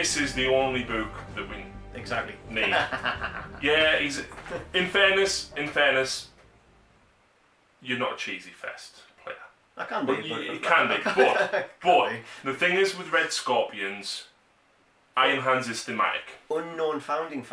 this is the only book that we Exactly. need. Yeah, he's. In fairness, you're not a cheesy fest player. I can be. It can be, but the thing is with Red Scorpions, Iron Hands is thematic. Unknown founding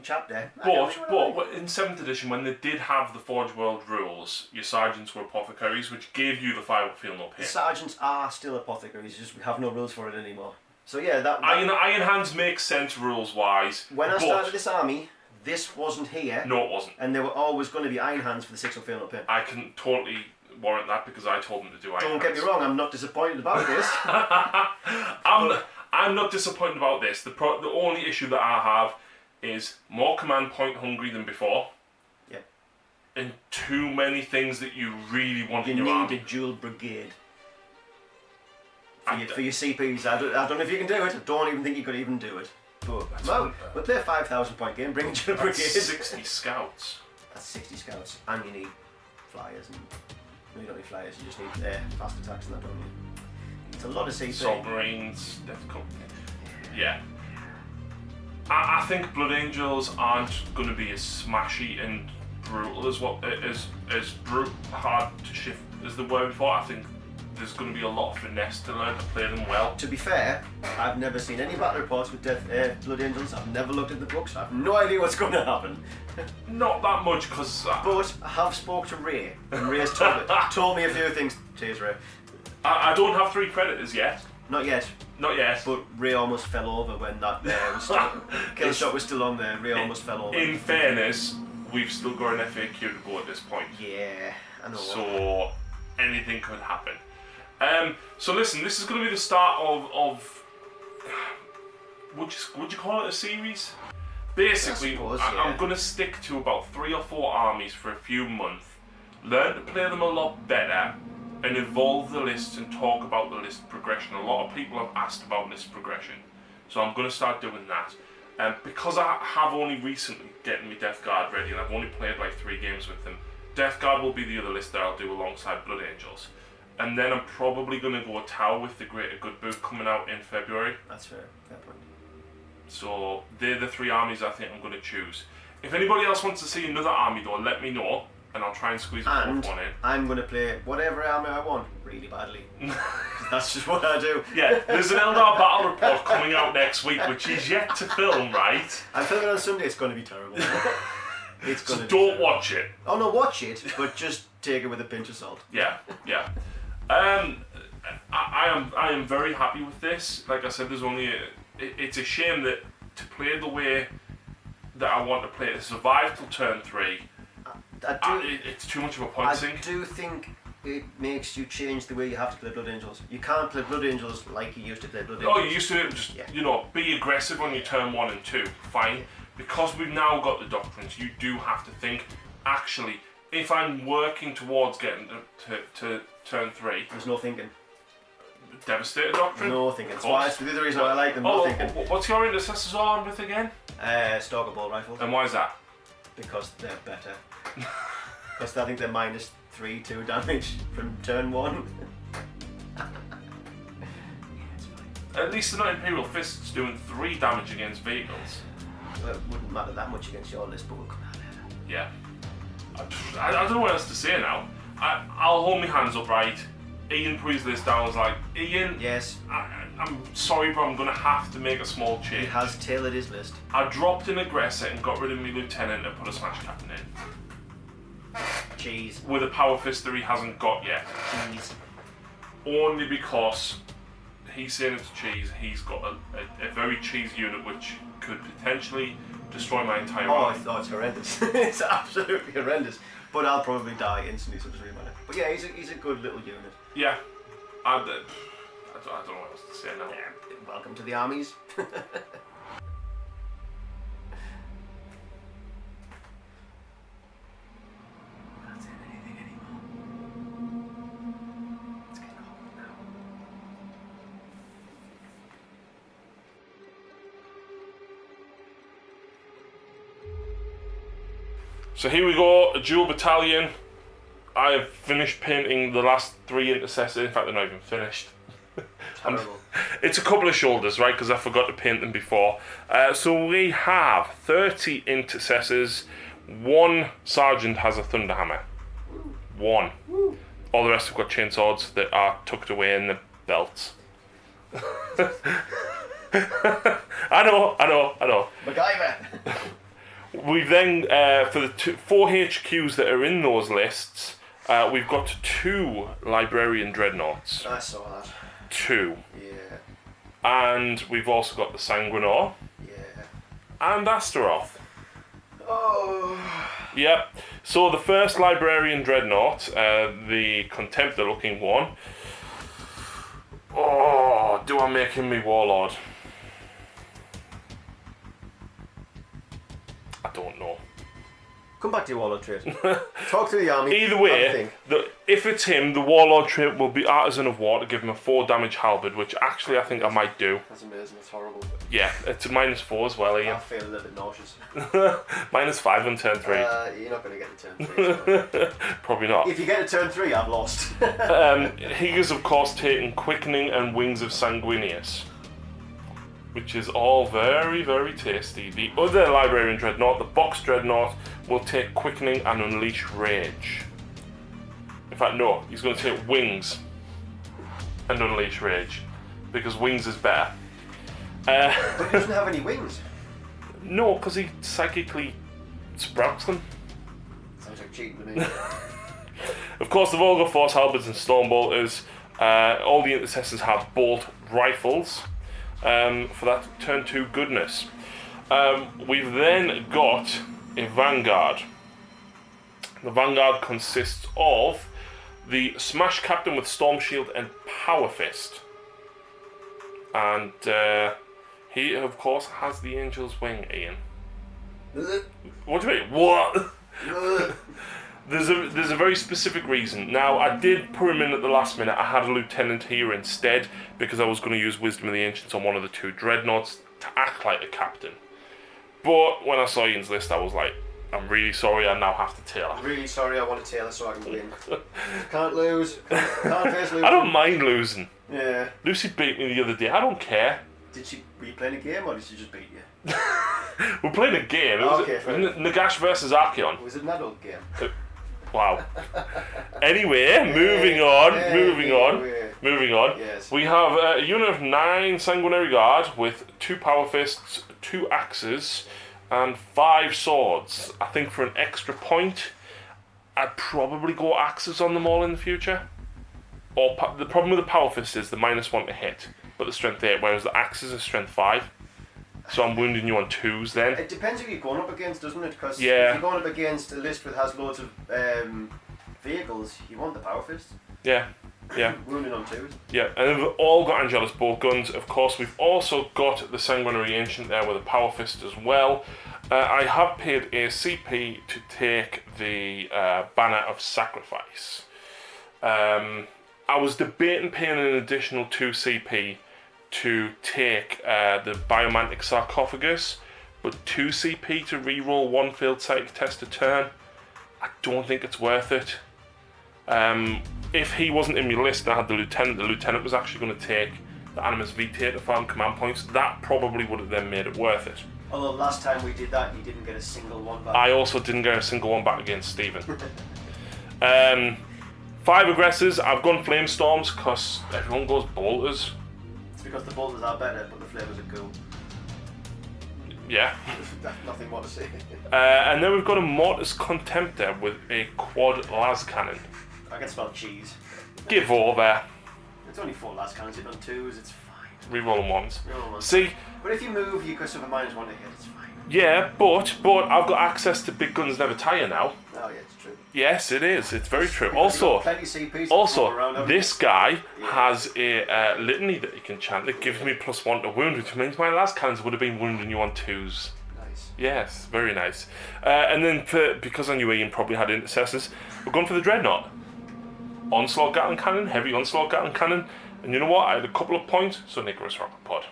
chapter. But in 7th edition, when they did have the Forge World rules, your sergeants were apothecaries, which gave you the fire feel no pain. The sergeants are still apothecaries, just we have no rules for it anymore. So yeah, that Iron Hands makes sense rules wise. When I started this army, this wasn't here. No, it wasn't. And there were always going to be Iron Hands for the 6 of Feel No Pain. I can totally warrant that because I told them to do Iron Hands. Don't get me wrong, I'm not disappointed about this. I'm not disappointed about this. The only issue that I have is more command point hungry than before. Yeah. And too many things that you really want in your army. army. You need a dual brigade. For your CPs, I don't know if you can do it. I don't even think you could even do it. But we'll play a 5,000 point game, bring a dual brigade. 60 scouts. That's 60 scouts, and you need flyers. And no, you don't need flyers. You just need fast attacks and that, don't you? It's a lot of CP. Submarines, difficult. Yeah. I think Blood Angels aren't going to be as smashy and brutal as hard to shift as they were before. I think there's going to be a lot of finesse to learn to play them well. To be fair, I've never seen any battle reports with Blood Angels. I've never looked at the books. I have no idea what's going to happen. Not that much, because... But I have spoke to Ray, and Ray's told me a few things. Cheers, Ray. I don't have 3 Predators yet. Not yet. Not yet. But Ray almost fell over when that kill shot was still on there. Ray almost fell over. In fairness, we've still got an FAQ to go at this point. Yeah, I know. So anything could happen. So listen, this is going to be the start of would you call it a series? Basically, I'm going to stick to about 3 or 4 armies for a few months, learn to play them a lot better, and evolve the lists and talk about the list progression. A lot of people have asked about list progression, so I'm going to start doing that. Because I have only recently getting my Death Guard ready, and I've only played like 3 games with them, Death Guard will be the other list that I'll do alongside Blood Angels. And then I'm probably going to go Tau with the Greater Good book coming out in February. That's fair. Fair point. So they're the 3 armies I think I'm going to choose. If anybody else wants to see another army though, let me know, and I'll try and squeeze a 4th one in. I'm going to play whatever army I want, really badly. That's just what I do. Yeah, there's an Eldar Battle Report coming out next week, which is yet to film, right? I'm filming on Sunday, it's going to be terrible. So don't watch it. Oh no, watch it, but just take it with a pinch of salt. Yeah. I am very happy with this. Like I said, there's only it's a shame that to play the way that I want to play it, to survive till turn 3, it's too much of a point sink. I do think it makes you change the way you have to play Blood Angels. You can't play Blood Angels like you used to play Blood Angels. Oh, you used to just be aggressive on your turn 1 and 2. Fine. Because we've now got the doctrines, you do have to think, actually, if I'm working towards getting to turn 3... There's no thinking. Devastator Doctrine? No thinking. That's why it's the other reason I like them, no thinking. What's your intercessors all on with again? Stalker Ball Rifles. And why is that? Because they're better. Because I think they're -3/2 damage from turn 1. At least they're not Imperial Fists doing 3 damage against vehicles. Well, it wouldn't matter that much against your list, but we'll come out later. Yeah. I don't know what else to say now. I'll hold my hands up, right? Ian put his list down. I was like, Ian, yes. I'm sorry, but I'm going to have to make a small change. He has tailored his list. I dropped an aggressor and got rid of my lieutenant and put a smash captain in. Cheese. With a power fist that he hasn't got yet. Cheese. Only because he's saying it's cheese. He's got a very cheese unit which could potentially destroy my entire army. Oh, it's horrendous. It's absolutely horrendous. But I'll probably die instantly, so it doesn't really matter. But yeah, he's a good little unit. Yeah. I don't know what else to say now. Yeah, welcome to the armies. Not saying anything anymore. It's getting hot now. So here we go, a dual battalion. I have finished painting the last 3 intercessors. In fact, they're not even finished. Terrible. It's a couple of shoulders, right? Because I forgot to paint them before. So we have 30 intercessors. 1 sergeant has a thunderhammer. 1. All the rest have got chainswords that are tucked away in the belts. I know. MacGyver. We've then, for the 4 HQs that are in those lists, we've got 2 librarian dreadnoughts. I saw that. 2. Yeah. And we've also got the Sanguinor. Yeah. And Astaroth. Oh. Yep. So the first librarian dreadnought, the Contemptor looking one. Oh, do I make him me warlord? I don't know. Come back to your warlord trait. Talk to the army. Either way, if it's him, the warlord trait will be Artisan of War to give him a 4 damage halberd, which actually I think I might do. That's amazing. It's horrible. Yeah, it's a -4 as well, Ian. I feel a little bit nauseous. -5 on turn 3. You're not going to get a turn 3. So. Probably not. If you get a turn 3, I've lost. He is, of course, taking Quickening and Wings of Sanguinius, which is all very, very tasty. The other Librarian Dreadnought, the Box Dreadnought, will take Quickening and Unleash Rage. In fact, no, he's going to take Wings and Unleash Rage, because Wings is better. But he doesn't have any wings. No, because he psychically sprouts them. Sounds like cheating to me. Of course, they've all got Force Halberds and Stormbolters. All the intercessors have bolt rifles for that turn 2 goodness. We've then got a Vanguard. The Vanguard consists of the Smash Captain with Storm Shield and Power Fist. And he, of course, has the Angel's Wing, Ian. What do you mean? What? There's a very specific reason. Now, I did put him in at the last minute. I had a lieutenant here instead because I was going to use Wisdom of the Ancients on one of the 2 dreadnoughts to act like a captain. But when I saw Ian's list, I was like, I'm really sorry, I now have to tailor. I'm really sorry, I want to tailor so I can win. Can't lose. Can't face losing. I don't mind losing. Yeah. Lucy beat me the other day. I don't care. Were you playing a game or did she just beat you? We're playing a game. It was Nagash versus Archeon. Was it an adult game? Wow. Anyway, moving on. Yes. We have a unit of 9 Sanguinary Guard with 2 Power Fists, 2 Axes, and 5 Swords. I think for an extra point, I'd probably go Axes on them all in the future. Or the problem with the Power Fist is the -1 to hit, but the Strength 8, whereas the Axes are Strength 5. So I'm wounding you on 2s then. It depends who you're going up against, doesn't it? Because yeah. if you're going up against a list that has loads of vehicles, you want the Power Fist. Yeah. Wounding on 2s. Yeah, and we've all got Angelus bolt guns. Of course, we've also got the Sanguinary Ancient there with a Power Fist as well. I have paid a CP to take the Banner of Sacrifice. I was debating paying an additional 2 CP to take the Biomantic Sarcophagus, but 2 CP to reroll 1 failed psychic test a turn, I don't think it's worth it. If he wasn't in my list and I had the lieutenant was actually going to take the Animus Vitae to farm command points. That probably would have then made it worth it. Although last time we did that, you didn't get a single one back. I also didn't get a single one back against Stephen. 5 aggressors. I've gone flame storms because everyone goes bolters. It's because the bolters are better, but the flavors are cool. Yeah. Nothing more to say. And then we've got a Mortis Contemptor with a quad las cannon. I can smell cheese. Give over. It's only 4 las cannons, you've done 2s, it's fine. Rerolling ones. Reroll ones. See? But if you move, you could suffer -1 to hit, it's fine. Yeah, but I've got access to Big Guns Never Tire now. Oh yeah, it's true. Yes, it is. It's very true. Because Also, plenty of CPs to throw around, this guy has a litany that he can chant that gives me +1 to wound, which means my last cannons would have been wounding you on 2s. Nice. Yes, very nice. And then because I knew Ian probably had intercessors, we're going for the Dreadnought. Onslaught Gatling Cannon, heavy Onslaught Gatling Cannon, and you know what? I had a couple of points, so Nicholas Rocket Pod.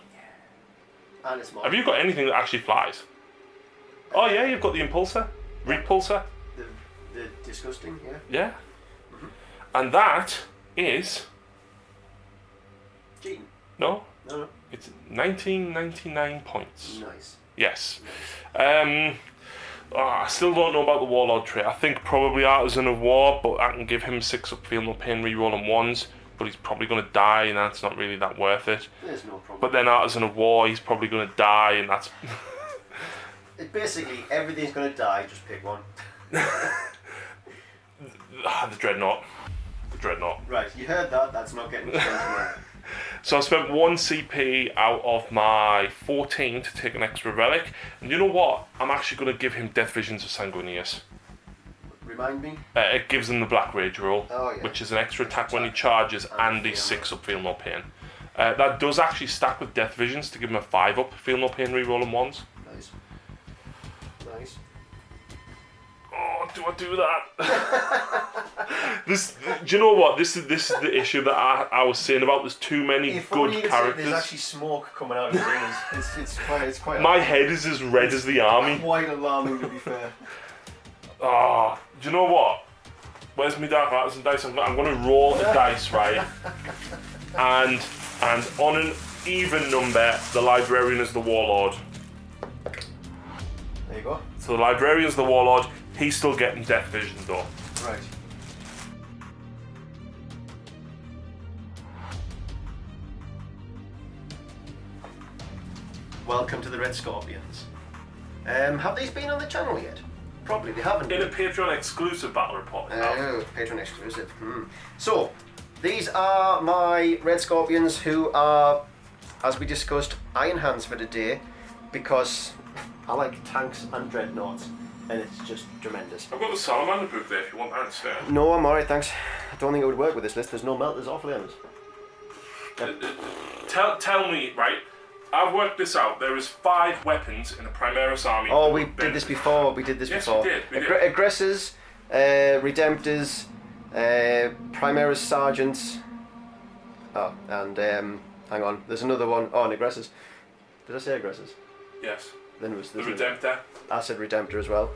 And it's more. Have you got anything that actually flies? Oh yeah, you've got the Impulsor, Repulsor. The disgusting, yeah. Yeah. Mm-hmm. And that is... Cheating. No, No. It's 1999 points. Nice. Yes. I still don't know about the Warlord trait. I think probably Artisan of War, but I can give him 6 up, feel no pain, reroll on 1s, but he's probably going to die, and that's not really that worth it. There's no problem. But then Artisan of War, he's probably going to die, and that's... Basically, everything's going to die, just pick one. The Dreadnought. The Dreadnought. Right, you heard that, that's not getting you down. So I spent 1 CP out of my 14 to take an extra relic, and you know what? I'm actually going to give him Death Visions of Sanguinius. Remind me? It gives him the Black Rage roll, which is an extra attack when he charges, and he's 6 up, feel no pain. That does actually stack with Death Visions to give him a 5 up, feel no pain, reroll on 1s. Nice. Nice. Oh, do I do that? Do you know what? This is the issue that I was saying about. There's too many good characters. There's actually smoke coming out of his ears. It's quite. My head is as red as the army. Quite alarming, to be fair. Oh, do you know what? Where's my Dark Artisan dice? I'm going to roll the dice, right? And on an even number, the Librarian is the Warlord. There you go. So the Librarian is the Warlord. He's still getting Death Vision though. Right. Welcome to the Red Scorpions. Have these been on the channel yet? Probably they haven't. In a Patreon exclusive battle report. Oh, Patreon exclusive. So, these are my Red Scorpions who are, as we discussed, Iron Hands for today because I like tanks and dreadnoughts. And it's just tremendous. I've got the Salamander book there if you want that instead. No, I'm alright, thanks. I don't think it would work with this list. There's no melters or flames. Tell me, right? I've worked this out. There is 5 weapons in a Primaris army. Oh, we did this before. Yes, we did. Aggressors, Redemptors, Primaris Sergeants. Oh, and hang on. There's another one. Oh, and Aggressors. Did I say Aggressors? Yes. Then it was the Redemptor. I said Redemptor as well.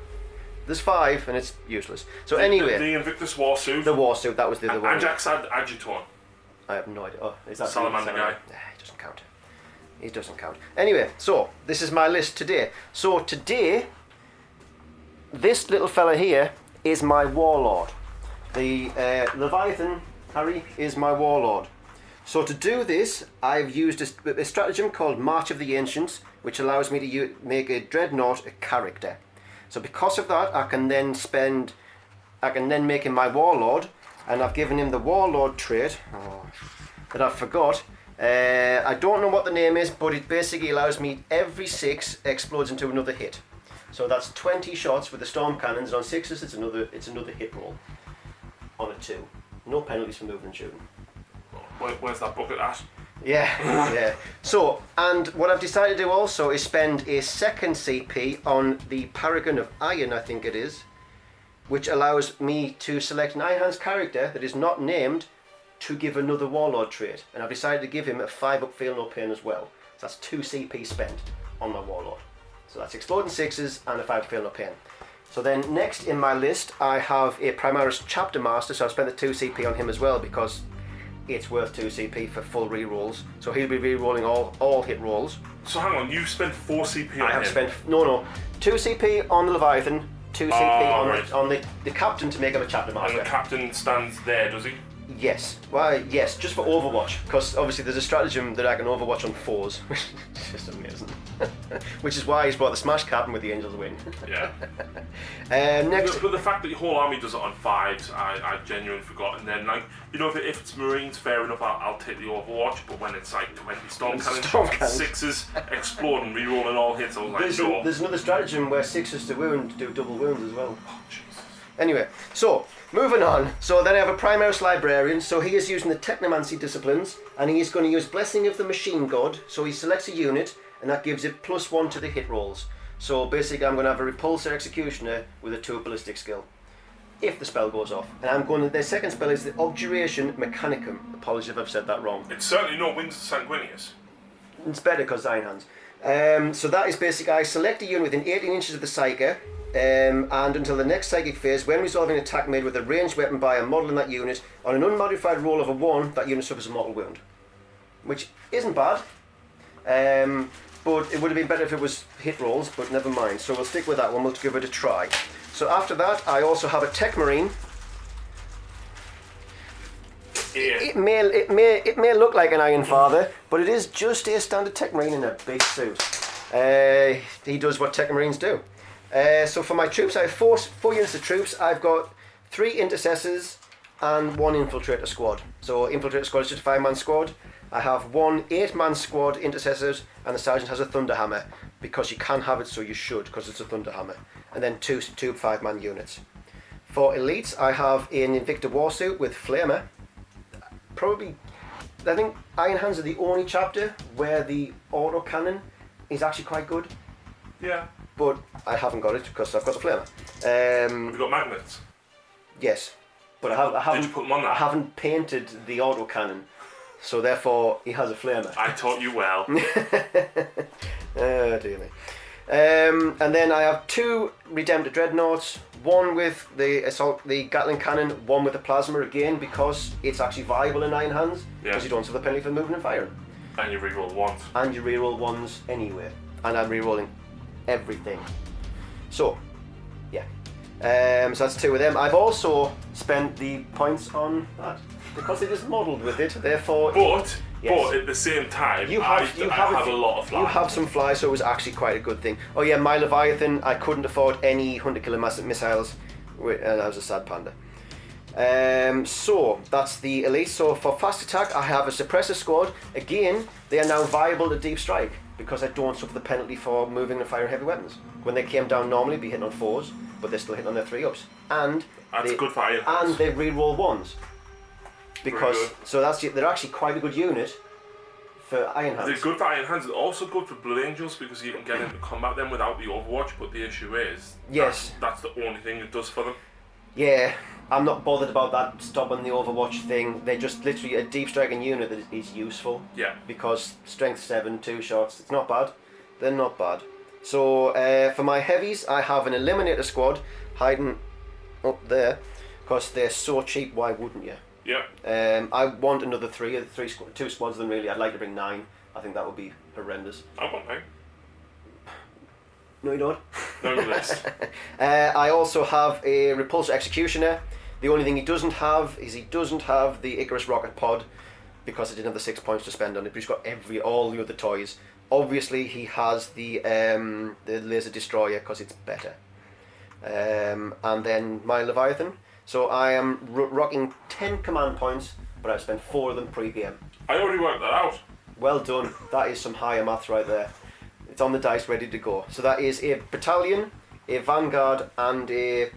There's 5 and it's useless. So anyway. The Invictus Warsuit. The Warsuit, that was the other one. Ajax Adjutor. I have no idea. Oh, is that Salamander guy? He doesn't count. He doesn't count. Anyway, so this is my list today. So today, this little fella here is my Warlord. The Leviathan, Harry, is my Warlord. So to do this, I've used a stratagem called March of the Ancients, which allows me to make a Dreadnought a character. So because of that, I can then make him my Warlord, and I've given him the Warlord trait that I forgot. I don't know what the name is, but it basically allows me every 6 explodes into another hit. So that's 20 shots with the storm cannons, and on 6s it's another hit roll. On a 2. No penalties for moving and shooting. Where's that bucket at? Yeah, yeah. So, and what I've decided to do also is spend a second CP on the Paragon of Iron, I think it is, which allows me to select an Iron Hands character that is not named to give another Warlord trait. And I've decided to give him a 5 up feel no pain as well. So that's 2 CP spent on my Warlord. So that's exploding 6s and a 5 up feel no pain. So then next in my list I have a Primaris Chapter Master, so I've spent the 2 CP on him as well because it's worth 2 CP for full rerolls. So he'll be rerolling all hit rolls. So hang on, you spent 4 CP on him? I have spent, no, 2 CP on the Leviathan, 2 CP on the Captain to make him a Chapter Master. And the Captain stands there, does he? Yes. Why? Yes, just for Overwatch, because obviously there's a stratagem that I can Overwatch on 4s, which is just amazing. Which is why he's brought the Smash Captain with the Angel's Wing. Yeah. Next. But the fact that your whole army does it on 5s, I genuinely forgot. And then, like, you know, if it's Marines, fair enough, I'll take the Overwatch. But when it's like 20 storm cannons, 6s explode and rerolling all hits, I was like, no. There's another stratagem where 6s to wound do double wounds as well. Oh, Jesus. Anyway, so moving on. So then I have a Primaris Librarian. So he is using the Technomancy disciplines, and he is going to use Blessing of the Machine God. So he selects a unit, and that gives it +1 to the hit rolls. So basically, I'm going to have a Repulsor Executioner with a 2 ballistic skill, if the spell goes off. And I'm going to. Their second spell is the Objuration Mechanicum. Apologies if I've said that wrong. It's certainly not Winds of Sanguinius. It's better because Iron Hands. So that is basically, I select a unit within 18 inches of the Psyker. And until the next psychic phase, when resolving an attack made with a ranged weapon by a model in that unit, on an unmodified roll of a 1, that unit suffers a mortal wound. Which isn't bad, But it would have been better if it was hit rolls, but never mind. So we'll stick with that one, we'll give it a try. So after that, I also have a Tech Marine. Yeah. It may look like an Iron Father, but it is just a standard Tech Marine in a big suit. He does what Tech Marines do. So for my troops, I have four units of troops. I've got 3 intercessors and 1 infiltrator squad. So infiltrator squad is just a 5-man squad. I have 1 8-man squad intercessors, and the sergeant has a Thunderhammer because you can have it, so you should, because it's a Thunderhammer. And then 2 5-man units. For elites, I have an Invicta Warsuit with Flamer. Probably, I think Iron Hands are the only chapter where the autocannon is actually quite good. Yeah. But I haven't got it because I've got the Flamer. Have you got magnets? Yes, but I haven't. Did you put them on that? I haven't painted the autocannon, so therefore he has a Flamer. I taught you well. Oh dear me. And then I have 2 Redemptor Dreadnoughts, 1 with the Gatling Cannon, 1 with the Plasma again because it's actually viable in Iron Hands because you don't have the penalty for moving and firing. And you reroll 1s. And you reroll 1s anyway. And I'm rerolling everything. So, yeah. So that's 2 of them. I've also spent the points on that because it is modelled with it, therefore... But at the same time, I have a lot of fly. You have some fly, so it was actually quite a good thing. Oh yeah, my Leviathan, I couldn't afford any 100 killer missiles, and I was a sad panda. So that's the elite. So for fast attack, I have a suppressor squad. Again, they are now viable to deep strike because I don't suffer the penalty for moving and firing heavy weapons. When they came down normally, be hitting on 4s, but they're still hitting on their 3-ups. And that's good for Iron Hands. And they reroll 1s. Because they're actually quite a good unit for Iron Hands. They're good for Iron Hands. They're also good for Blood Angels because you can get into combat them without the Overwatch. But the issue is, that's the only thing it does for them. Yeah, I'm not bothered about that stopping the Overwatch thing. They're just literally a deep striking unit that is useful. Yeah. Because strength 7, 2 shots. It's not bad. They're not bad. So for my heavies, I have an Eliminator squad hiding up there because they're so cheap. Why wouldn't you? Yeah. I want another 2 squads of them really. I'd like to bring 9. I think that would be horrendous. I want 9. No, you don't. No list. I also have a Repulsor Executioner. The only thing he doesn't have is the Icarus Rocket Pod because I didn't have the 6 points to spend on it. But he's got all the other toys. Obviously, he has the Laser Destroyer because it's better. And then my Leviathan. So I am rocking 10 command points, but I've spent 4 of them pre-game. I already worked that out. Well done. That is some higher maths right there. It's on the dice, ready to go. So that is a battalion, a vanguard, and a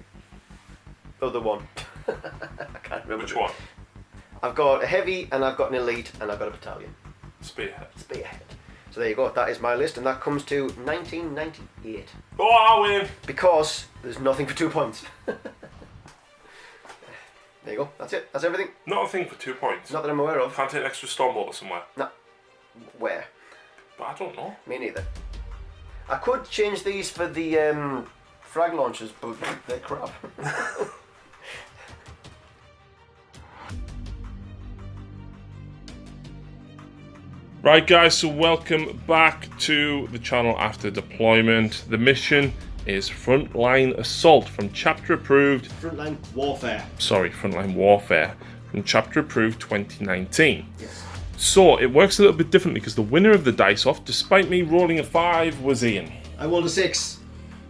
other one. I can't remember. Which one? I've got a heavy, and I've got an elite, and I've got a battalion. Spearhead. So there you go. That is my list, and that comes to 1998. Oh, I win! Because there's nothing for 2 points. There you go. That's it. That's everything. Not a thing for 2 points. Not that I'm aware of. Can't take extra stormwater somewhere. No. Where? But I don't know. Me neither. I could change these for the frag launchers, but they're crap. Right guys, so welcome back to the channel after deployment. The mission is Frontline Assault from Chapter Approved... Frontline Warfare. Sorry, Frontline Warfare from Chapter Approved 2019. Yes. So, it works a little bit differently because the winner of the dice-off, despite me rolling a 5, was Ian. I rolled a 6.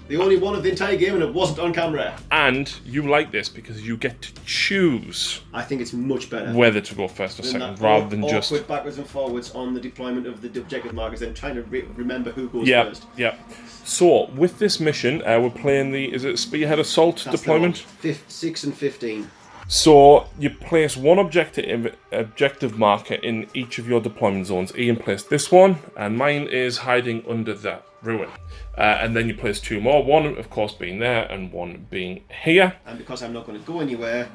The only one of the entire game, and it wasn't on camera. And you like this because you get to choose. I think it's much better. Whether to go first or second, rather than just... awkward backwards and forwards on the deployment of the objective markers and trying to remember who goes first. Yeah. So, with this mission, we're playing the... Is it Spearhead Assault deployment? 6 and 15. So, you place one objective marker in each of your deployment zones. Ian placed this one, and mine is hiding under that ruin. And then you place 2 more, one of course being there, and one being here. And because I'm not going to go anywhere,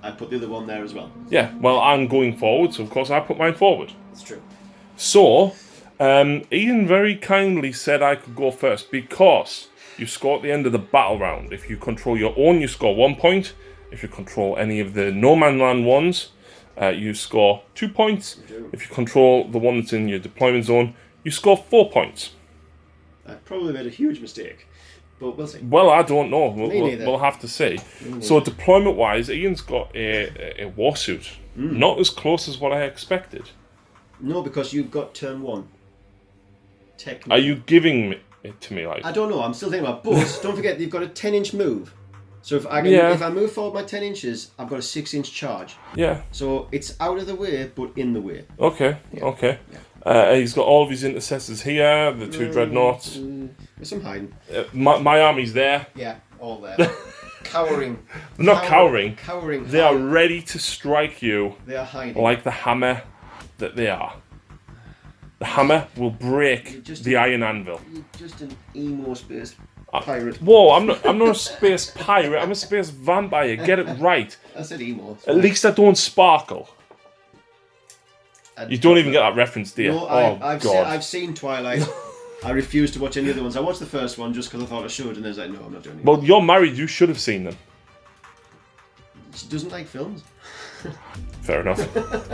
I put the other one there as well. Yeah, well, I'm going forward, so of course I put mine forward. That's true. So, Ian very kindly said I could go first because you score at the end of the battle round. If you control your own, you score 1 point. If you control any of the No Man Land ones, you score 2 points. If you control the one that's in your deployment zone, you score 4 points. I probably made a huge mistake, but we'll see. Well, I don't know. Me We'll have to see. So deployment-wise, Ian's got a warsuit. Not as close as what I expected. No, because you've got turn 1. Technically. Are you giving it to me like? I don't know. I'm still thinking about. But don't forget, you've got a 10-inch move. So if I move forward by 10 inches, I've got a 6-inch charge. Yeah. So it's out of the way, but in the way. Okay. Yeah. Okay. Yeah. He's got all of his intercessors here. The 2 dreadnoughts. There's some hiding. My army's there. Yeah, all there. Cowering. They're not cowering. Cowering. They are ready to strike you. They are hiding. Like the hammer that they are. The hammer will break the iron anvil. You're just an emo space pirate. Whoa, I'm not a space pirate, I'm a space vampire. Get it right. I said emo. At least I don't sparkle. You don't even get that reference, do you? No, I've seen Twilight. I refuse to watch any other ones. I watched the first one just because I thought I should, and I was like, no, I'm not doing it. Well, you're married, you should have seen them. She doesn't like films. Fair enough.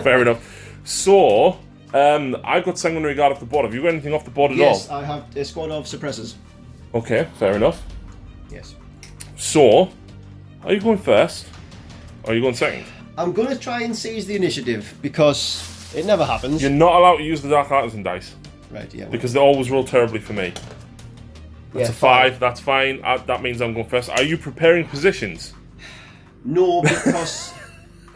Fair enough. So, I've got sanguinary guard off the board. Have you got anything off the board at all? Yes, I have a squad of suppressors. Okay, fair enough. Yes. So, are you going first? Or are you going second? I'm going to try and seize the initiative because it never happens. You're not allowed to use the Dark Artisan dice. Right, yeah. Because they always roll terribly for me. That's a 5, that's fine. That means I'm going first. Are you preparing positions? No, because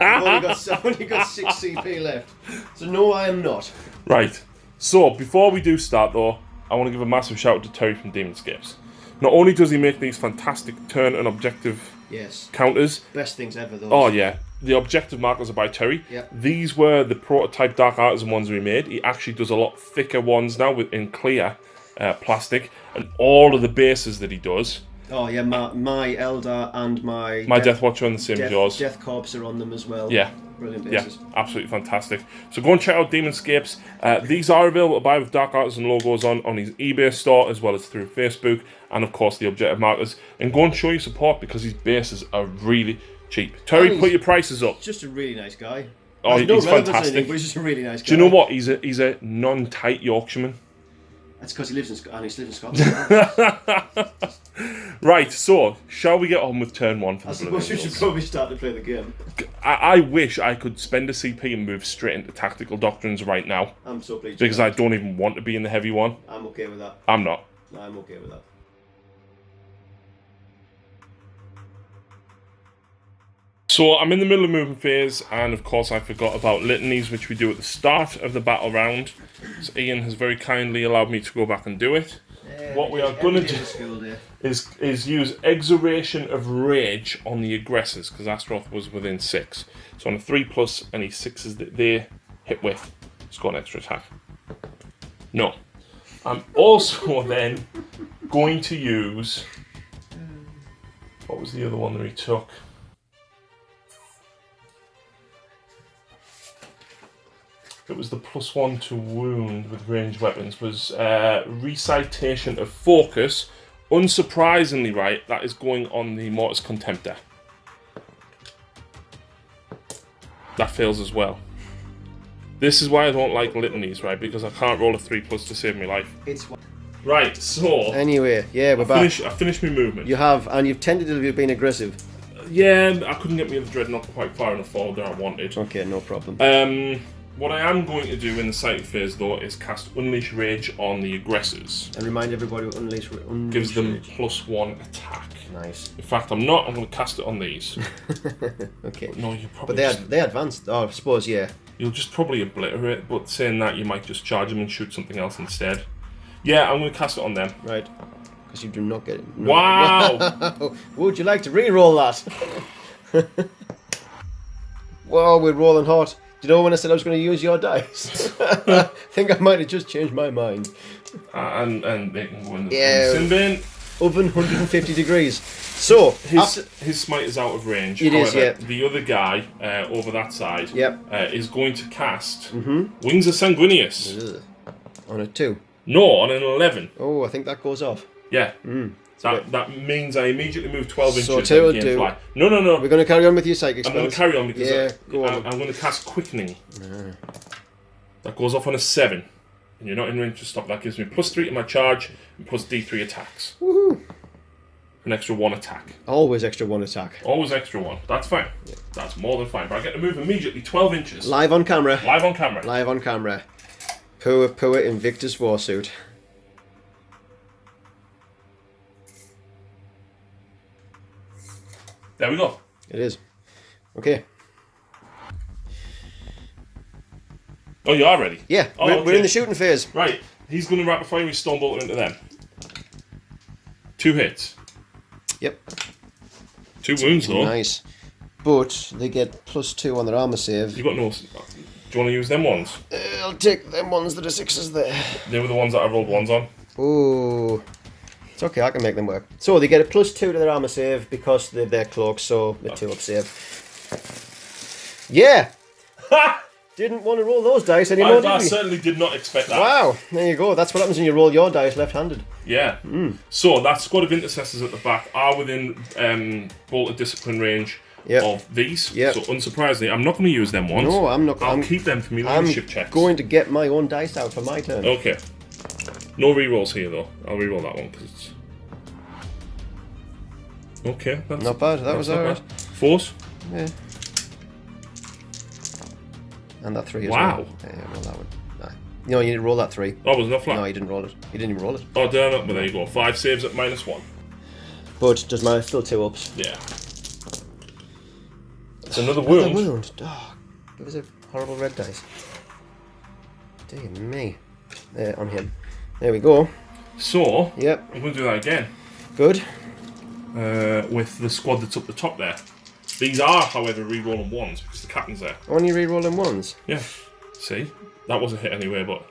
I've only got 6 CP left. So no, I am not. Right. So, before we do start though, I want to give a massive shout out to Terry from Demonscapes. Not only does he make these fantastic turn and objective counters. Best things ever, those. Oh yeah. The objective markers are by Terry. Yep. These were the prototype Dark Artisan ones we made. He actually does a lot thicker ones now in clear plastic. And all of the bases that he does. Oh yeah, my Eldar and my Death Watcher are on the same as yours. Death Corps are on them as well. Yeah. Brilliant bases. Yeah, absolutely fantastic. So go and check out Demonscapes. These are available to buy with Dark Artisan logos on his eBay store as well as through Facebook and of course the objective markers. And go and show your support because these bases are really cheap. Terry, put your prices up. Just a really nice guy. Oh, he's fantastic. But he's just a really nice guy. Do you know what? He's a non-tight Yorkshireman. That's because he lives in Scotland. Right, so shall we get on with turn 1 for the I suppose we should probably start to play the game. I wish I could spend a CP and move straight into tactical doctrines right now. I'm so pleased. Because I don't even want to be in the heavy one. I'm okay with that. I'm not. I'm okay with that. So I'm in the middle of movement phase, and of course I forgot about litanies, which we do at the start of the battle round. So Ian has very kindly allowed me to go back and do it. What we are going to do is use Exoration of Rage on the aggressors, because Astaroth was within 6. So on a 3+, any 6s that they hit with, score an extra attack. No. I'm also then going to use... What was the other one that he took? It was the +1 to wound with ranged weapons, was Recitation of Focus. Unsurprisingly, right, that is going on the Mortis Contemptor. That fails as well. This is why I don't like litanies, right, because I can't roll a 3+ to save my life. Right, so... Anyway, yeah, we're back. I finished my movement. You have, and you've tended to be aggressive. Yeah, I couldn't get my other Dreadnought quite far enough forward that I wanted. Okay, no problem. What I am going to do in the sighted phase, though, is cast Unleash Rage on the aggressors. And remind everybody what Unleash gives them Rage. +1 attack. Nice. In fact, I'm not. I'm going to cast it on these. Okay. No, you probably. But they advanced. Oh, I suppose, yeah. You'll just probably obliterate. But saying that, you might just charge them and shoot something else instead. Yeah, I'm going to cast it on them. Right. Because you do not get it. No. Wow. Would you like to re-roll that? Whoa, we're rolling hot. Do you know when I said I was going to use your dice? I think I might have just changed my mind. And they can go in the sin bin. Oven 150 degrees. So his smite is out of range. It is, yeah. The other guy over that side is going to cast Wings of Sanguinius. Ugh. On a 2. No, on an 11. Oh, I think that goes off. Yeah. That means I immediately move 12 inches. So tell you fly. No. We're going to carry on with your psychic spells. I'm going to carry on because go on. I'm going to cast Quickening. That goes off on a 7. and you're not in range to stop, that gives me +3 to my charge and plus D3 attacks. Woohoo! An extra 1 attack. Always extra 1 attack. Always extra 1. That's fine. Yeah. That's more than fine. But I get to move immediately 12 inches. Live on camera. Live on camera. Live on camera. Poor Invictus Warsuit. There we go. It is. Okay. Oh, you are ready? Yeah, we're in the shooting phase. Right. He's going to rapid fire his Stormbolter into them. 2 hits. Yep. 2 wounds though. Nice. But they get +2 on their armor save. You got no. Do you want to use them ones? I'll take them ones that are 6s there. They were the ones that I rolled 1s on. Ooh. It's okay, I can make them work. So they get a +2 to their armor save because they're their cloaks, so the 2 up save. Yeah! Ha! Didn't want to roll those dice anymore, did I we? certainly did not expect that. Wow, there you go. That's what happens when you roll your dice left-handed. Yeah. So that squad of intercessors at the back are within bolt of discipline range of these. Yep. So unsurprisingly, I'm not going to use them ones. No, I'm not. I'll keep them for me leadership checks. I'm going to get my own dice out for my turn. Okay. No rerolls here though. I'll reroll that one because it's. Okay, that's not bad. That was alright. Force. Yeah. And that 3 as wow. well. Yeah, roll that one. Nah. No, you didn't roll that 3. Oh, was it not flat? No, you didn't roll it. You didn't even roll it. Oh, did I not? But there you go. 5 saves at -1. But does mine still 2 ups? Yeah. It's another wound. Another wound. Oh, give us a horrible red dice. Dear me. On him. There we go. So, yep. I'm going to do that again. Good. With the squad that's up the top there. These are, however, re-rolling 1s because the captain's there. Only re-rolling 1s? Yeah. See? That was a hit anyway, but...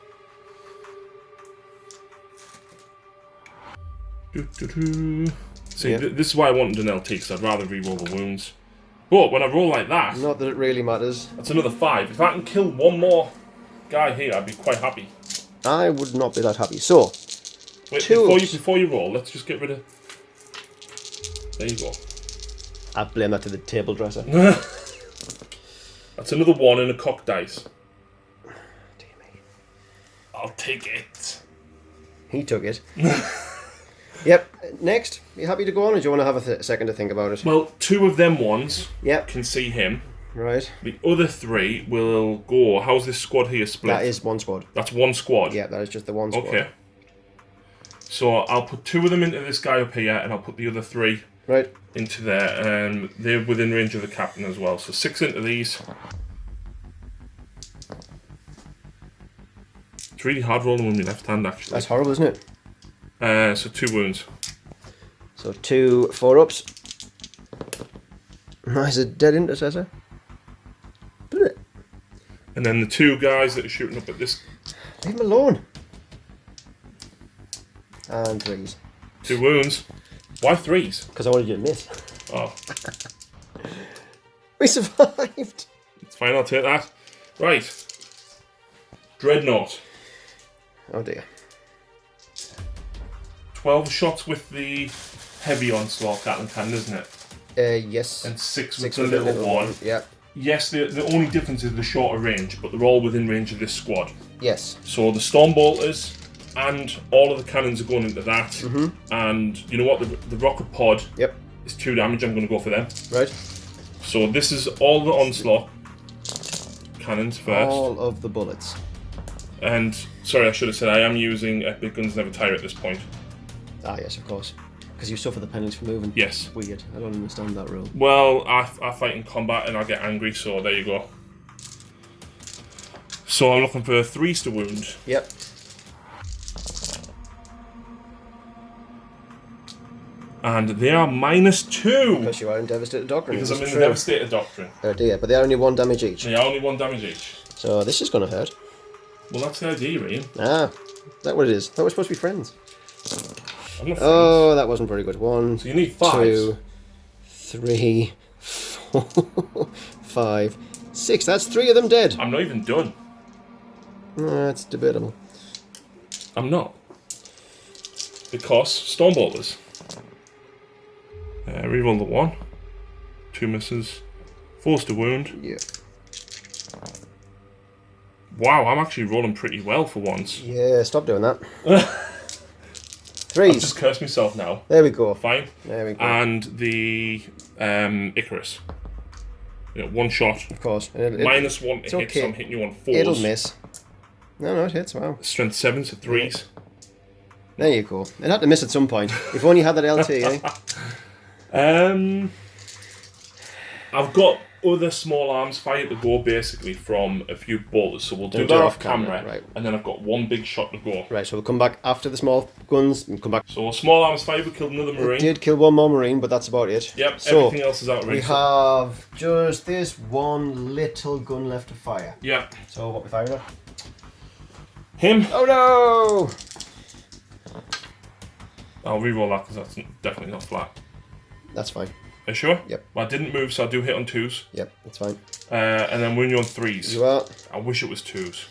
See, this is why I wanted an LT, because I'd rather re-roll the wounds. But when I roll like that... Not that it really matters. That's another 5. If I can kill one more guy here, I'd be quite happy. I would not be that happy. So... Wait, before you roll, let's just get rid of... There you go. I blame that to the table dresser. That's another 1 in a cock dice. Dear me. I'll take it. He took it. Yep. Next, you happy to go on, or do you want to have a second to think about it? Well, 2 of them ones yep. can see him. Right. The other 3 will go. How's this squad here split? That is 1 squad. That's 1 squad? Yeah, that is just the 1 squad. Okay. So I'll put 2 of them into this guy up here, and I'll put the other 3 into there. They're within range of the captain as well. So 6 into these. It's really hard rolling with my left hand, actually. That's horrible, isn't it? So 2 wounds. So 2 4-ups. Nice, a dead intercessor. And then the 2 guys that are shooting up at this. Leave him alone. And 3s. 2 wounds. Why 3s? Because I wanted you to miss. Oh. We survived. It's fine, I'll take that. Right. Dreadnought. Oh dear. 12 shots with the heavy onslaught Gatling cannon, isn't it? Yes. And 6 with the little one. Yep. Yes, the only difference is the shorter range, but they're all within range of this squad. Yes. So the Stormbolters and all of the cannons are going into that. Mm-hmm. And you know what? The rocket pod is 2 damage. I'm going to go for them. Right. So this is all the onslaught cannons first. All of the bullets. And, sorry, I should have said I am using Epic Guns Never Tire at this point. Ah, yes, of course. Because you suffer the penalties for moving. Yes. Weird. I don't understand that rule. Well, I fight in combat and I get angry, so there you go. So I'm looking for 3s to wound. Yep. And they are -2. Because you are in Devastated Doctrine. Because I'm in the Devastated Doctrine. Oh dear, but they are only 1 damage each. They are only 1 damage each. So this is going to hurt. Well, that's the idea, Ian. Ah, is that what it is? I thought we're supposed to be friends. I'm not friends. Oh, that wasn't very good. 1, so you need 5s. 2, 3, 4, 5, 6. That's 3 of them dead. I'm not even done. That's debatable. I'm not. Because Stormbolters. Reroll the 1. 2 misses. Forced to wound. Yeah. Wow, I'm actually rolling pretty well for once. Yeah, stop doing that. I've 3s. just cursed myself now. There we go. Fine. There we go. And the Icarus. One shot. Of course. Minus 1 to hit, okay. so I'm hitting you on 4s. It'll miss. No, it hits. Wow. Strength 7, so 3s. There you go. It had to miss at some point. If only you had that LT, eh? I've got other small arms fire to go basically from a few bolts, so we'll do that off camera. Right. And then I've got one big shot to go. Right, so we'll come back after the small guns and come back. So small arms fire, we killed another Marine. We did kill one more Marine, but that's about it. Yep, so everything else is out of range. We have just this one little gun left to fire. Yeah. So what we firing at? Him. Oh no! I'll re-roll that because that's definitely not flat. That's fine. Are you sure? Yep. Well, I didn't move, so I do hit on 2s. Yep, that's fine. And then wound you on 3s. You are. I wish it was 2s.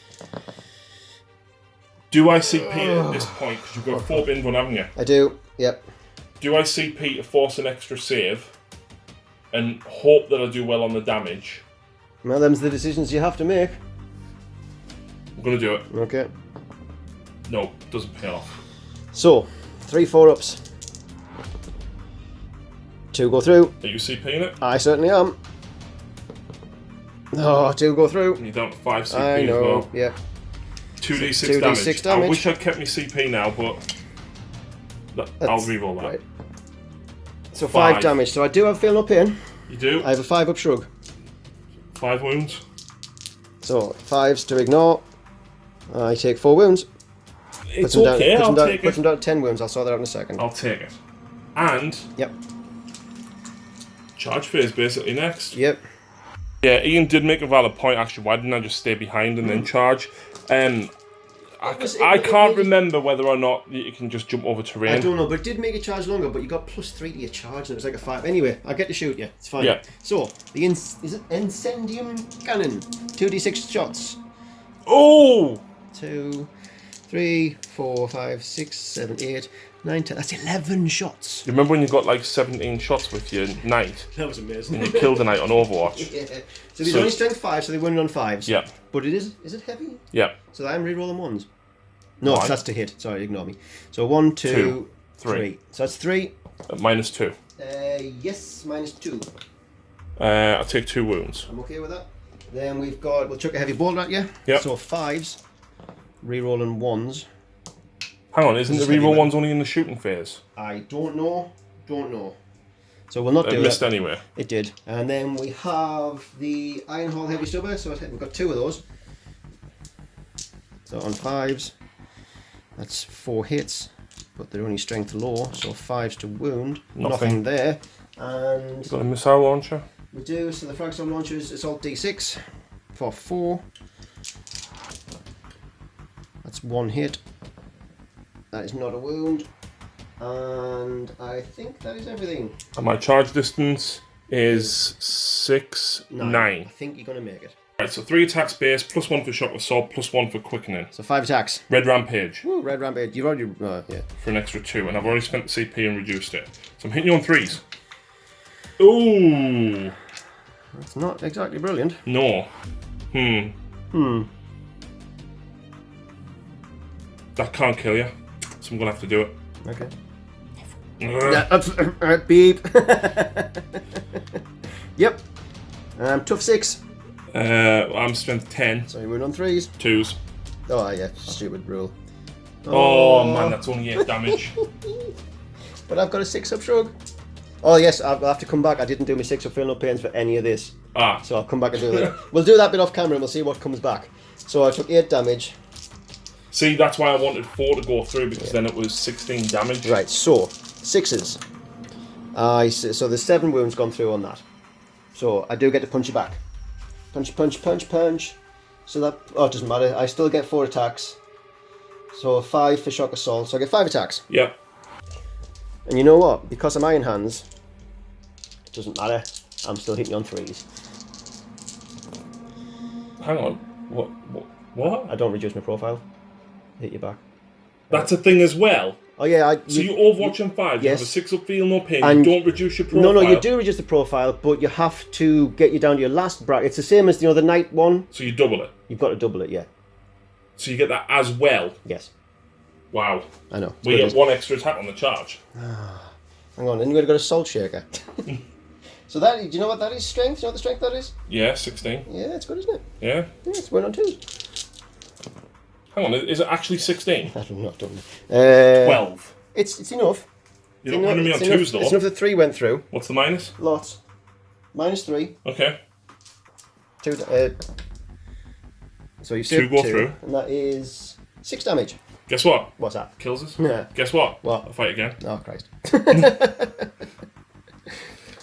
Do I CP at this point? Because you've got 4 bin one, haven't you? I do. Yep. Do I CP to force an extra save and hope that I do well on the damage? Well, them's the decisions you have to make. I'm going to do it. Okay. No, doesn't pay off. So, 3 4-ups. 2 go through. Are you CPing it? I certainly am. Oh, 2 go through. And you're down to 5 CP I know. as well. Yeah. 2d6 damage. I wish I'd kept my CP now, but I'll reroll that. Right. So 5 damage. So I do have feel no pain. You do? I have a 5-up shrug. 5 wounds. So 5s to ignore. I take 4 wounds. It's okay, I'll take it. Put them down to 10 wounds. I'll sort that out in a second. I'll take it. And Yep. charge phase basically next. Yep. Yeah, Ian did make a valid point actually. Why didn't I just stay behind and then charge? I can't remember whether or not you can just jump over terrain. I don't know, but it did make it charge longer, but you got +3 to your charge and it was like a 5. Anyway, I'll get to shoot you. It's fine. Yeah. So, the is it Incendium Cannon. 2d6 shots. Oh! 2, 3, 4, 5, 6, 7, 8, 9, 10. That's 11 shots. You remember when you got like 17 shots with your knight? That was amazing. And you killed a knight on Overwatch? Yeah. So these are only strength 5, so they win on 5s. Yeah. But it is it heavy? Yeah. So I'm re-rolling 1s. No, Why? that's to hit. Sorry, ignore me. So 1, 2, 3. So that's 3. -2. Yes, -2. I'll take 2 wounds. I'm okay with that. Then we'll chuck a heavy bolt at you. Yep. So 5s, re-rolling 1s. Hang on, isn't the heavy reroll weapon. ones only in the shooting phase? I don't know. So we'll not do It missed that. anyway. It did. And then we have the Iron Hall Heavy Stubber. So we've got 2 of those. So on 5s, that's 4 hits, but they're only strength low, so 5s to wound. Nothing there. And Got a missile launcher? we do, so the frag launcher is assault d6 for 4. That's 1 hit. That is not a wound. And I think that is everything. And my charge distance is 6, 9. I think you're going to make it. Right, so 3 attacks base, +1 for shock assault, +1 for quickening. So 5 attacks. Red Rampage. Woo, Red Rampage. You've already, yeah. For an extra 2, and I've already spent the CP and reduced it. So I'm hitting you on 3s. Ooh. That's not exactly brilliant. No. That can't kill you, so I'm going to have to do it. Okay. Ugh. Beep. Yep. Tough 6. I'm strength 10. So you win on 3s. 2s. Oh yeah, stupid rule. Oh man, that's only 8 damage. But I've got a 6-up shrug. Oh yes, I'll have to come back. I didn't do my 6-up feel no pains for any of this. So I'll come back and do that. We'll do that bit off camera and we'll see what comes back. So I took 8 damage. See, that's why I wanted 4 to go through, because then it was 16 damage. Right, so 6s. So there's 7 wounds gone through on that. So I do get to punch you back. Punch, punch, punch, punch. So that, it doesn't matter. I still get 4 attacks. So 5 for shock assault. So I get 5 attacks. Yep. And you know what? Because I'm Iron Hands, it doesn't matter. I'm still hitting you on 3s. Hang on. What? I don't reduce my profile. Hit you back. That's a thing as well. Oh yeah. So you Overwatch on 5, yes. you have a 6-up feel no pain, And you don't reduce your profile. No, you do reduce the profile, but you have to get you down to your last bracket. It's the same as the Knight one. So you double it. You've got to double it, yeah. So you get that as well? Yes. Wow. I know. We get 1 extra attack on the charge. Hang on, then you've got to go to Salt Shaker. So that, do you know what that is, strength? Do you know what the strength that is? Yeah, 16. Yeah, it's good, isn't it? Yeah. Yeah, it's 1 on 2. Hang on, is it actually 16? I don't know. 12. It's enough. You don't want me on 2s though. It's enough that 3 went through. What's the minus? Lots. -3. Okay. 2. So you saved 2 go 2, through. and that is 6 damage. Guess what? What's that? Kills us. Yeah. Guess what? What? I'll fight again. Oh Christ.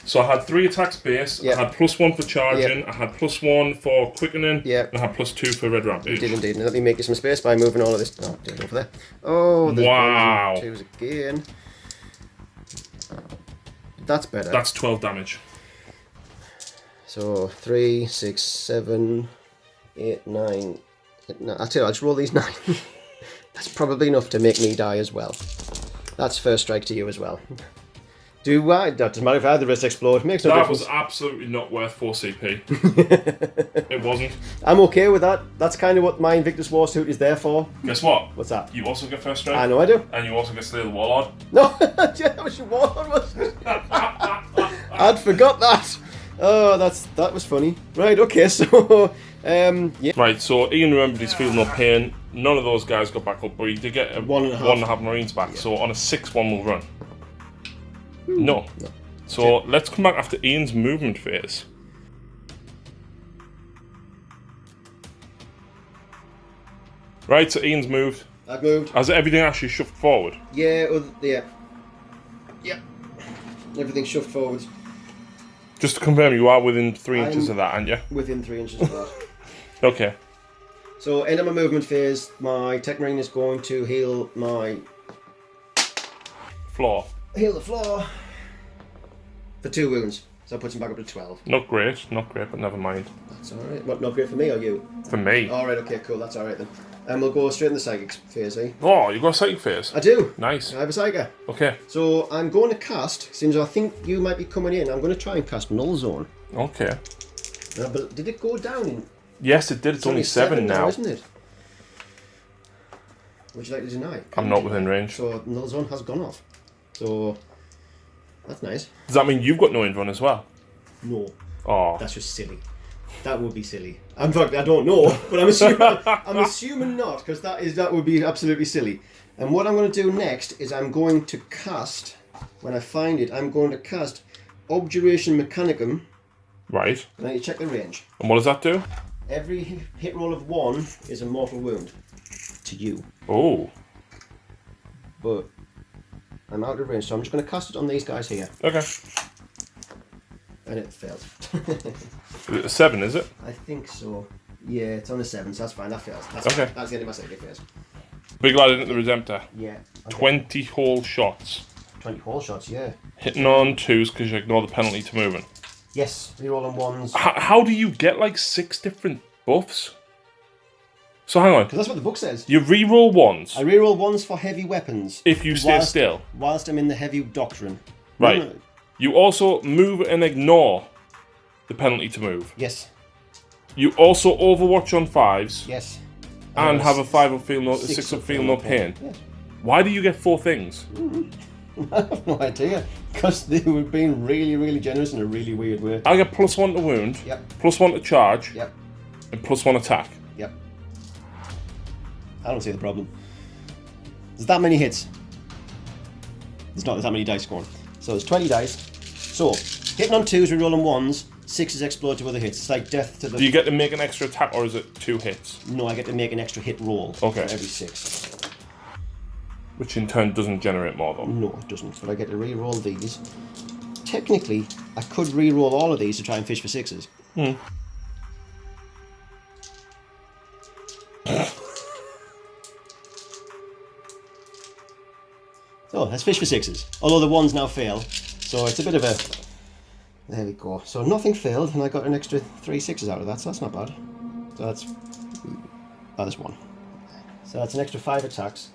So I had 3 attacks base. Yep. I had +1 for charging. Yep. I had +1 for quickening. Yep. And I had +2 for red rampage. You did indeed. Now let me make you some space by moving all of this. Oh, do it over there. Oh, there's wow. 2s again. That's better. That's 12 damage. So 3, 6, 7, 8, 9. I'll tell you, I'll just roll these 9. That's probably enough to make me die as well. That's first strike to you as well. Do I? That doesn't matter if I had the wrist explode. Makes no difference. That was absolutely not worth 4 CP. It wasn't. I'm okay with that. That's kind of what my Invictus War suit is there for. Guess what? What's that? You also get first strike. I know I do. And you also get Slay the Warlord. No, that was your Warlord, wasn't it? I'd forgot that. Oh, that was funny. Right, okay, so yeah. Right, so Ian remembered he's feeling no pain. None of those guys got back up, but he did get a 1.5 Marines back. Yeah. So on a 6-1 we'll run. No. So let's come back after Ian's movement phase. Right, so Ian's moved. I've moved. Has everything actually shoved forward? Yeah, yeah. Everything's shoved forwards. Just to confirm, you are within 3 inches of that, aren't you? Within 3 inches of that. Okay. So, end of my movement phase, my Tech Marine is going to heal my... floor. Heal the floor for 2 wounds. So that puts him back up to 12. Not great, but never mind. That's alright. What, not great for me or you? For me. Alright, okay, cool, that's alright then. And we'll go straight in the Psychic phase, eh? Oh, you got a Psychic phase? I do. Nice. I have a Psychic. Okay. So I'm going to cast, since I think you might be coming in, I'm going to try and cast Null Zone. Okay. But did it go down in... Yes, it did. It's only 7 now. Isn't it? Would you like to deny? I'm not within range. So Null Zone has gone off. So that's nice. Does that mean you've got no invuln as well? No. Oh. That's just silly. That would be silly. In fact, I don't know, but I'm assuming not, because that would be absolutely silly. And what I'm going to do next is I'm going to cast, when I find it, I'm going to cast Objuration Mechanicum. Right. And I need to check the range. And what does that do? Every hit roll of 1 is a mortal wound to you. Oh. But I'm out of range, so I'm just going to cast it on these guys here. Okay. And it failed. Is it a 7, is it? I think so. Yeah, it's on a 7, so that's fine. That fails. That's okay. Fine. That's the end of my Psychic phase. Big lad into the Redemptor. Yeah. Okay. 20 whole shots. 20 whole shots, yeah. Hitting on 2s because you ignore the penalty to movement. Yes, reroll on 1s. How do you get like 6 different buffs? So hang on. Because that's what the book says. You reroll 1s. I reroll 1s for heavy weapons. If you stay still. Whilst I'm in the heavy doctrine. Right. No. You also move and ignore the penalty to move. Yes. You also overwatch on 5s. Yes. And have a 5 of feel no, 6 of feel no pain. Yes. Why do you get 4 things? I have no idea. Because they were being really, really generous in a really weird way. I get +1 to wound. Yep. +1 to charge. Yep. And +1 attack. Yep. I don't see the problem. There's that many hits. There's not that many dice going. So there's 20 dice. So, hitting on 2s, rerolling 1s, 6s explode to other hits. It's like death to the... Do you get to make an extra attack or is it 2 hits? No, I get to make an extra hit roll for every 6. Which in turn doesn't generate more though. No, it doesn't. But I get to re-roll these. Technically, I could re-roll all of these to try and fish for 6s. Hmm. So, let's fish for 6s. Although the 1s now fail. So it's a bit of a... There we go. So nothing failed, and I got an extra 3 6s out of that, so that's not bad. So that's... Oh, there's 1. So that's an extra 5 attacks.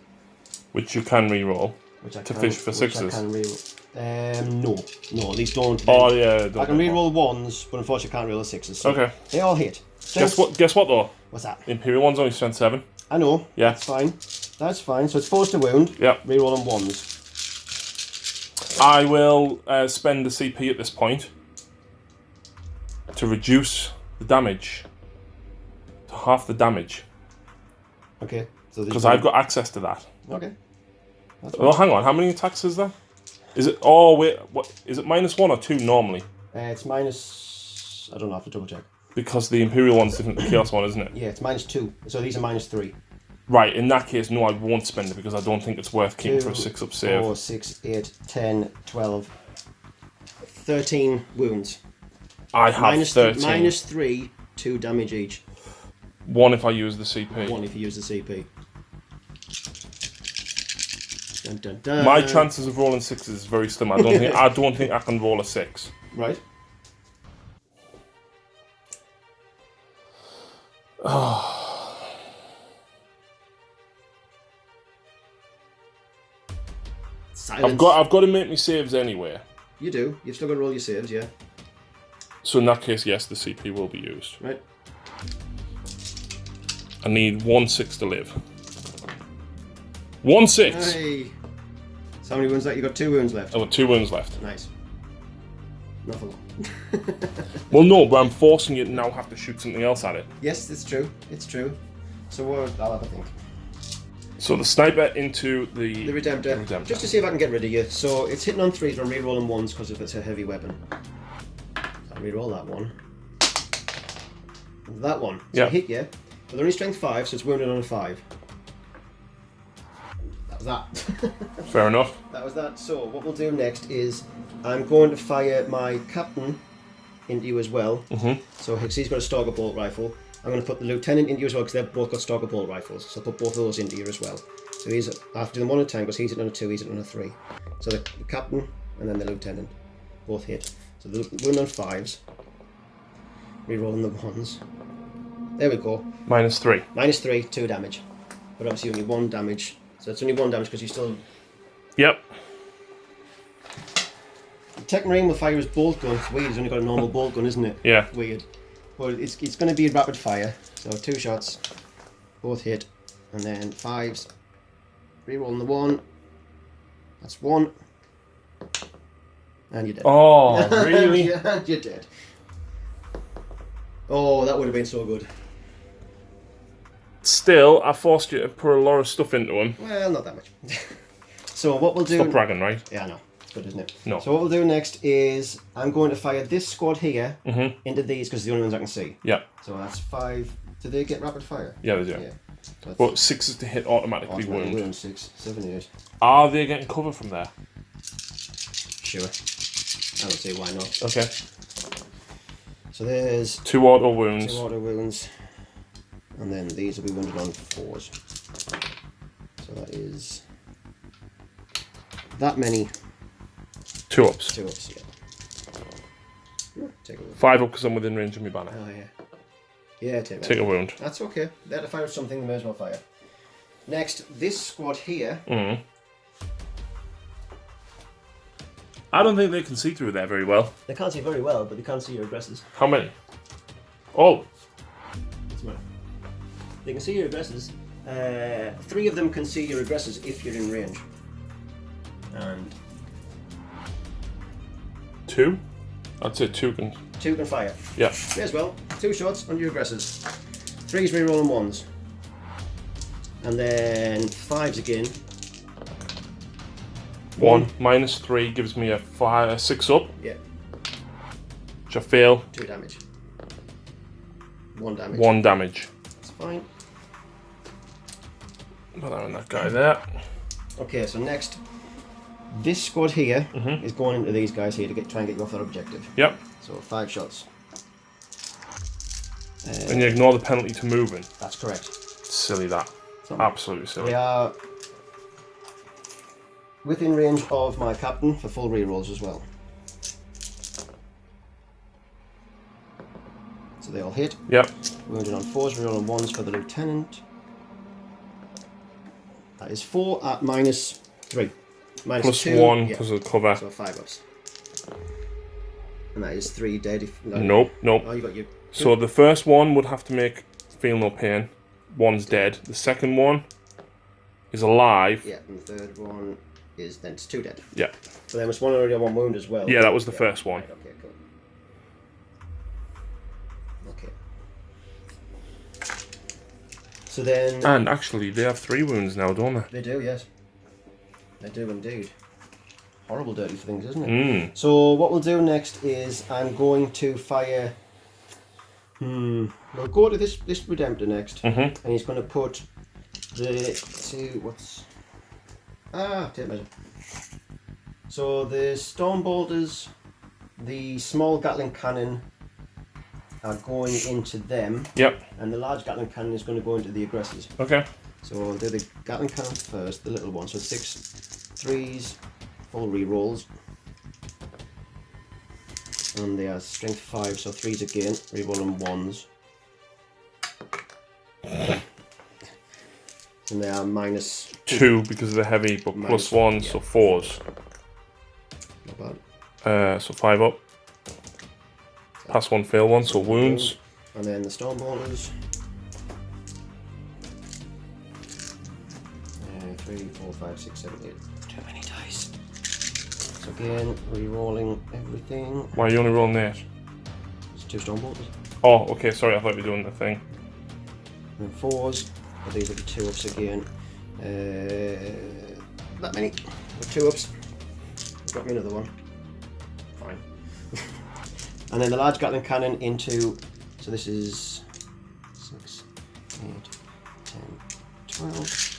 Which you can re-roll to fish for 6s. I can re-roll. No, these don't. Oh yeah. I can re-roll 1s, but unfortunately I can't re-roll 6s. So okay. They all hit. Guess what though? What's that? The Imperial one's only strength 7. I know. Yeah. That's fine. That's fine. So it's forced to wound. Yeah. Reroll on 1s. I will spend the CP at this point to reduce the damage to half the damage. Okay. So because I've got access to that. Okay. Well, hang on. How many attacks is that? Is it? Oh wait. What is it? -1 or 2 normally? It's minus. I don't know. I have to double check. Because the Imperial one's different than the Chaos one, isn't it? Yeah, it's -2. So these are -3. Right. In that case, no, I won't spend it because I don't think it's worth keeping for a 6-up save. 4, 6, 8, 10, 12, 13 wounds. I have 13. -3, 2 damage each. 1 if I use the CP. 1 if you use the CP. Dun, dun, dun. My chances of rolling 6s is very slim. I don't think I can roll a 6. Right. Silence. I've got to make me saves anyway. You do. You've still got to roll your saves, yeah. So in that case, yes, the CP will be used. Right. I need 1 6 to live. 1 6. Hey. So how many wounds left? You got 2 wounds left. I've got 2 wounds left. Nice. Not for long. Well, no, but I'm forcing you to now have to shoot something else at it. Yes, it's true. It's true. So I'll have a think. So the sniper into the Redemptor. Just to see if I can get rid of you. So it's hitting on 3s, but I'm rerolling 1s because if it's a heavy weapon. I'll reroll that one. And that one. So I hit you. But they're only strength 5, so it's wounded on a 5. That was that. Fair enough. That was that. So what we'll do next is I'm going to fire my captain into you as well. Mm-hmm. So he's got a Stagger bolt rifle. I'm going to put the lieutenant into you as well because they've both got Stagger bolt rifles. So I'll put both of those into you as well. So I have to do them 1 at a time because he's at on a 2, he's at on a 3. So the captain and then the lieutenant both hit. So the wound on 5s. Rerolling the 1s. There we go. -3. -3, 2 damage. But obviously only 1 damage. So it's only 1 damage because you still... Yep. The Tech Marine will fire his bolt gun. It's weird, he's only got a normal bolt gun, isn't it? Yeah. Weird. But it's going to be rapid fire. So 2 shots. Both hit. And then 5s. Rerolling the 1. That's 1. And you're dead. Oh, really? And you're dead. Oh, that would have been so good. Still, I forced you to put a lot of stuff into him. Well, not that much. So what we'll do... Stop bragging, right? Yeah, I know. It's good, isn't it? No. So what we'll do next is I'm going to fire this squad here into these because they're the only ones I can see. Yeah. So that's 5. Do they get rapid fire? Yeah, they do. Yeah. So But 6s to hit automatically wound. 6, 7, 8. Are they getting cover from there? Sure. I don't see why not. Okay. So there's 2 auto wounds. 2 auto wounds. And then these will be wounded on 4s. So that is that many 2-ups. 2-ups, yeah. Take a wound. 5-up because I'm within range of my banner. Oh, yeah. Yeah, Take a wound. That's okay. They had to fire something, they may as well fire. Next, this squad here. Mm. I don't think they can see through there very well. They can't see very well, but they can't see your aggressors. How many? All. They can see your aggressors. 3 of them can see your aggressors if you're in range. And 2? I'd say 2 can... 2 can fire. Yeah. May as well. 2 shots on your aggressors. 3's rerolling 1s. And then 5s again. 1 -3 gives me a 6-up. Yeah. Which I fail. 2 damage. 1 damage. 1 damage. That's fine. Put that on that guy there. Okay, so next, this squad here is going into these guys here to try and get you off their objective. Yep. So 5 shots. And you ignore the penalty to moving. That's correct. Silly that. Absolutely silly. They are within range of my captain for full rerolls as well. So they all hit. Yep. Wounded on 4s, rerolling 1s for the lieutenant. That is 4 at -3. -2. +1 because of cover. So 5-ups. And that is 3 dead. If, Nope. Oh, you got you. So the first one would have to make feel no pain. one's dead. The second one is alive. Yeah, and the third one is then it's 2 dead. Yeah. So there was one already on 1 wound as well. Yeah, that was the first one. Right, okay, cool. Okay. So then... And actually, they have 3 wounds now, don't they? They do, yes. They do indeed. Horrible dirty things, isn't it? Mm. So what we'll do next is I'm going to fire... We'll go to this Redemptor next. And he's going to put the... See, what's... tape measure. So the Storm Bolters, the small Gatling Cannon are going into them. Yep. And the large Gatling Cannon is going to go into the aggressors. Okay. So I'll do the Gatling Cannon first, the little one. So 6 3s, full re-rolls. And they are strength 5, so 3s again, re-rolling 1s. And they are minus 2 because of the heavy, but minus, plus 1, yeah. so 4s. Not bad. So 5 up. Pass 1, fail 1, so wounds. And then the Storm Bolters. 3, 4, 5, 6, 7, 8. Too many dice. So again, re-rolling everything. Why are you only rolling 8? It's 2 Storm Bolters. Oh, okay, sorry, I thought you were doing the thing. And then 4s. But these are the 2-ups again. That many. 2-ups. Got me another one. Fine. And then the large Gatling Cannon into... So this is 6, 8, 10, 12.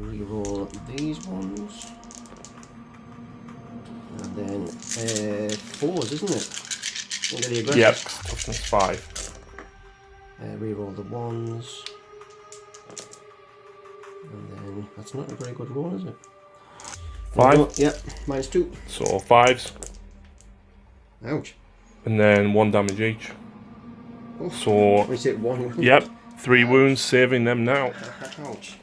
Reroll these ones. And then 4s, isn't it? Into the aggressors. Yep, toughness 5. Reroll the 1s. And then that's not a very good roll, is it? 5? Yep, minus 2. So 5s. Ouch. And then 1 damage each. Oh, So, we say 1. yep, 3 wounds, saving them now. Ouch.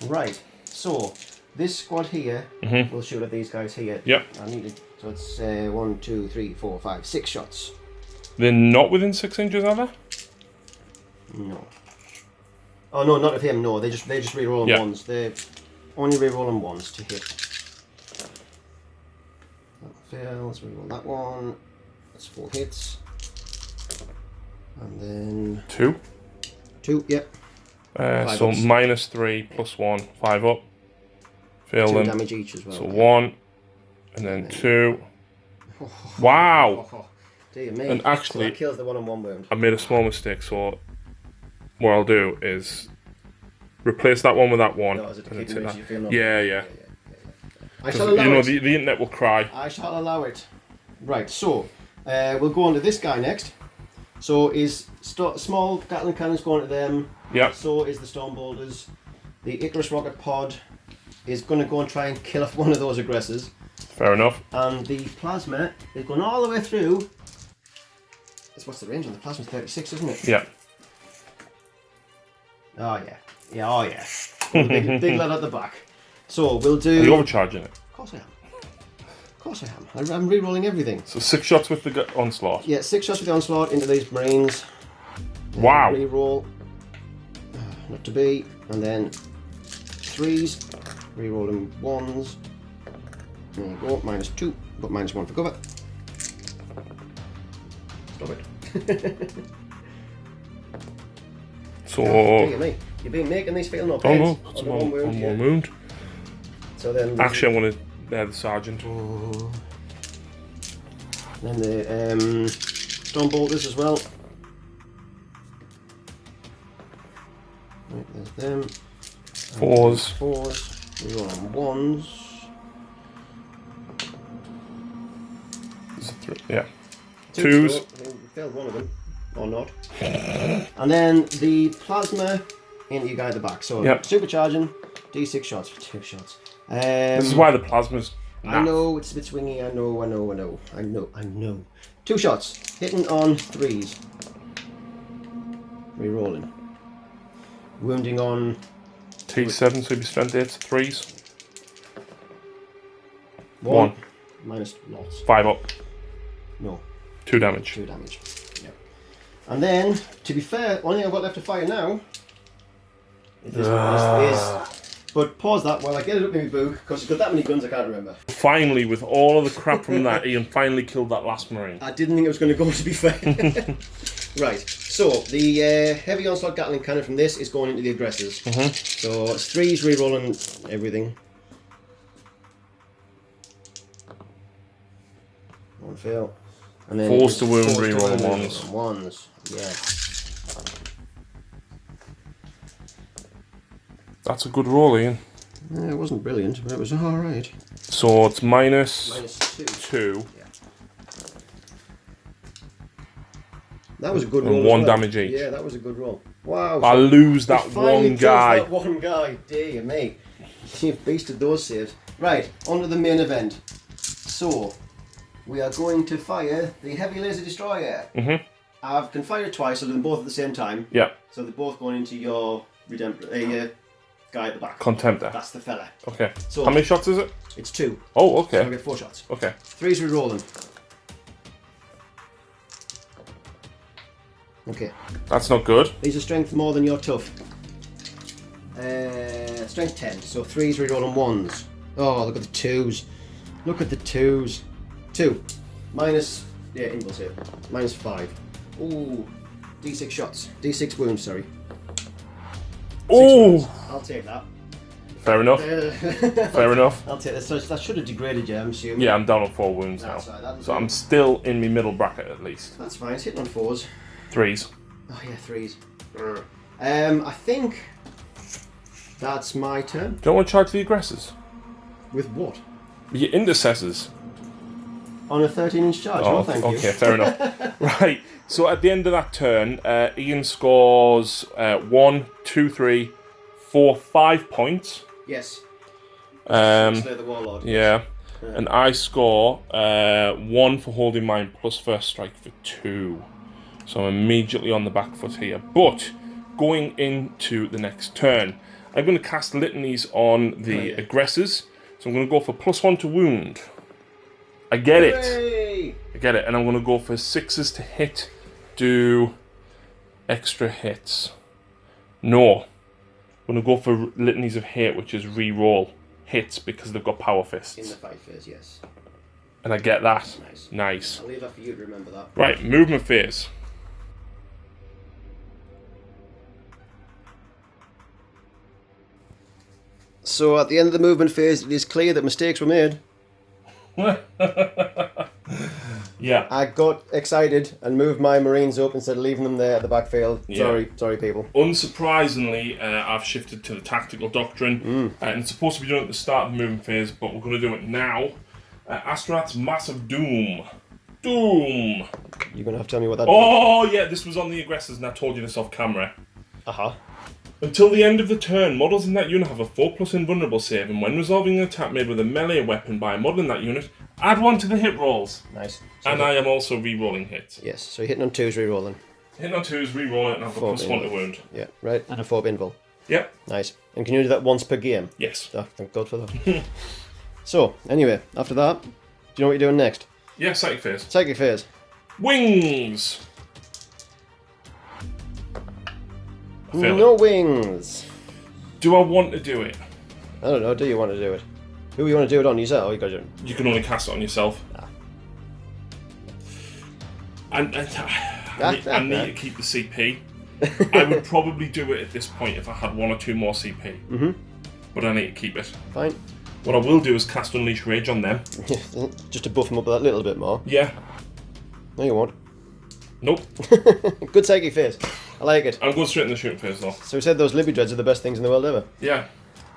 Right, so this squad here will shoot at these guys here. Yep. I need to, so it's 1, 2, 3, 4, 5, 6 shots. They're not within 6 inches, are they? No. Oh no, not of him. No, they just re-roll Yeah. 1s. They're only re-rolling 1s to hit. That fails. Re-roll that one. That's 4 hits. And then 2. 2. Yep. So ups. minus 3 plus 1, 5 up. Fail 2 them. damage each as well. So 1, and then 2. Wow! Oh, dear me. And actually, so that kills the 1-on-1 wound. I made a small mistake, so what I'll do is replace that one with that one. No, is it to and keep then you take you that. feel no Yeah. I 'Cause, shall allow you know, it. the internet will cry. I shall allow it. Right, so we'll go on to this guy next. So is small Gatling cannons going to them. Yep. So is the Storm Bolters. The Icarus rocket pod is going to go and try and kill off one of those aggressors. Fair enough. And the plasma is going all the way through. What's the range on the plasma? 36, isn't it? Yeah. Oh yeah. Yeah, oh yeah. Big, big lad at the back. So we'll do... Are you overcharging it? Of course I am. Of course I am. I'm re-rolling everything. So 6 shots with the onslaught. Yeah, 6 shots with the onslaught into these Marines. Wow. Re-roll. Not to be. And then 3s. Re-rolling 1s. There you go. Minus 2. But minus 1 for cover. Stop it. So... Look at me. You've been making these feel no Oh pains. no, it's On the one wound, yeah. wound. So then... Actually, I want to... the sergeant. Oh. Then the Storm Bolters as well. Right, there's them. 4s. 4s. We're on 1s. Is it 3? Yeah. 2s. 2s. I think we failed one of them. Or not. And then the plasma into your guy at the back. So Yep. supercharging, D6 shots for 2 shots. This is why the plasma's... I know it's a bit swingy. I know. 2 shots. Hitting on 3s. Rerolling. Wounding on T7, so you'd be strength 8, 3s. 1. 1. Minus lots. 5 up. No. 2 damage. 2 damage. Yeah. And then, to be fair, only thing I've got left to fire now is this one. But pause that while I get it up in my book, because it's got that many guns I can't remember. Finally, with all of the crap from that, Ian finally killed that last Marine. I didn't think it was going to go, to be fair. Right, so the heavy onslaught Gatling cannon from this is going into the aggressors. So it's 3s re-rolling everything. One fail. And then Force to wound, re-roll ones. Ones, yeah. That's a good roll, Ian. Yeah, it wasn't brilliant, but it was alright. So it's minus 2. Yeah. That was a good roll. And 1 damage each. Yeah, that was a good roll. Wow. I lose that one guy. That one guy, dear me. You've beasted those saves. Right, on to the main event. So, we are going to fire the heavy laser destroyer. I can fire it twice, so they're both at the same time. Yeah. So they're both going into your guy at the back. Contemptor. That's the fella. Okay. So how many shots is it? It's 2. Oh, okay. So I'll get 4 shots. Okay. 3's re-rolling. Okay. That's not good. These are strength more than your tough. Strength 10. So 3's re-rolling 1s. Oh, look at the 2s. Look at the 2s. 2. Minus, yeah, invul save. Minus 5. Ooh. D6 shots. D6 wounds, sorry. Oh! I'll take that. Fair enough. Fair enough. I'll take that. So that should have degraded you, I'm assuming. Yeah, I'm down on 4 wounds now. Right, so I'm still in my middle bracket at least. That's fine. It's hitting on 4s. 3s. Oh yeah, 3s. I think that's my turn. Don't want to charge the aggressors? With what? Your intercessors. On a 13-inch charge. Oh, no, thank you. okay, fair enough. Right, so at the end of that turn, Ian scores 1, 2, 3, 4, 5 points. Yes. The warlord. Yeah. And I score 1 for holding mine plus first strike for 2. So I'm immediately on the back foot here. But going into the next turn, I'm going to cast litanies on the aggressors. So I'm going to go for +1 to wound. I get it. I get it. And I'm going to go for 6s to hit. Do extra hits. No. I'm going to go for litanies of hate, which is re-roll hits because they've got power fists. In the fight phase, yes. And I get that. Nice. Nice. I'll leave that for you to remember that. Right, movement phase. So at the end of the movement phase, it is clear that mistakes were made. Yeah. I got excited and moved my Marines up instead of leaving them there at the backfield. Yeah. Sorry people. Unsurprisingly, I've shifted to the tactical doctrine. And it's supposed to be done at the start of the movement phase, but we're going to do it now. Astaroth's Massive Doom. Doom! You're going to have to tell me what that Oh, yeah, this was on the aggressors and I told you this off camera. Uh-huh. Until the end of the turn, models in that unit have a 4+ invulnerable save, and when resolving an attack made with a melee weapon by a model in that unit, add 1 to the hit rolls. Nice. So and I am also re-rolling hits. Yes, so you're hitting on 2s, re-rolling. Hitting on 2s, re-roll it, and I've got +1 to wound. Yeah, right, and a 4 invul. Yep. Nice. And can you do that once per game? Yes. Oh, thank God for that. So, anyway, after that, do you know what you're doing next? Yeah, psychic phase. Psychic phase. Wings! No wings! Do I want to do it? I don't know, do you want to do it? Who you want to do it on, yourself? You can only cast it on yourself. I need to keep the CP. I would probably do it at this point if I had 1 or 2 more CP. But I need to keep it. Fine. What I will do is cast Unleash Rage on them. Just to buff them up that little bit more. Yeah. No, you won't. Nope. Good psychic phase. I like it. I'm going straight in the shooting phase though. So we said those Libby Dreads are the best things in the world ever. Yeah.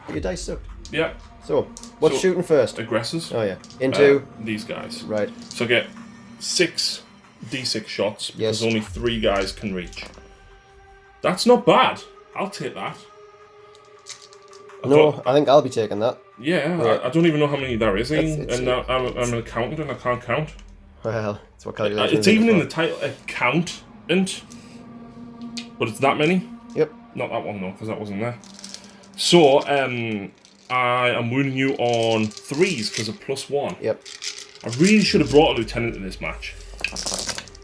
But your dice sucked. Yeah. So, what's shooting first? Aggressors. Oh yeah. Into? These guys. Right. So get 6 D6 shots because only 3 guys can reach. That's not bad. I'll take that. I think I'll be taking that. Yeah, I don't even know how many there is. And I'm an accountant and I can't count. Well, it's what calculations. It's even in the title, accountant. But it's that many? Yep. Not that one though, because that wasn't there. So, I am wounding you on 3s because of +1. Yep. I really should have brought a lieutenant in this match.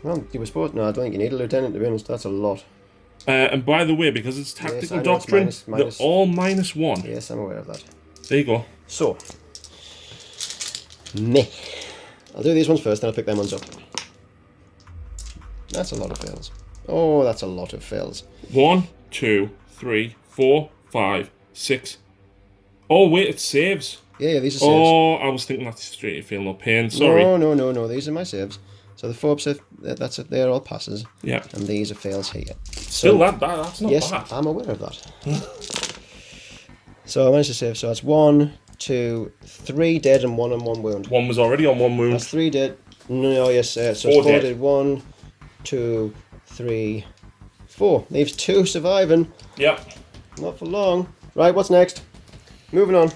Well, you were supposed... No, I don't think you need a lieutenant, to be honest. That's a lot. And by the way, because it's tactical Yes, I know, doctrine, it's minus. they're all -1. Yes, I'm aware of that. There you go. So, meh. I'll do these ones first, then I'll pick them ones up. That's a lot of fails. Oh, that's a lot of fails. 1, 2, 3, 4, 5, 6. Oh wait, it saves. Yeah, these are saves. Oh, I was thinking that's straight. Feel no pain. Sorry. No. These are my saves. So the 4 ups, that's it. They're all passes. Yeah. And these are fails here. Still, that's not yes, bad. I'm aware of that. So I managed to save. So that's 1, 2, 3 dead and 1 on 1 wound. 1 was already on 1 wound. That's 3 dead. No, yes. So it's 4 dead. 1, 2, 3, 4. Leaves 2 surviving. Yep. Not for long. Right, what's next? Moving on.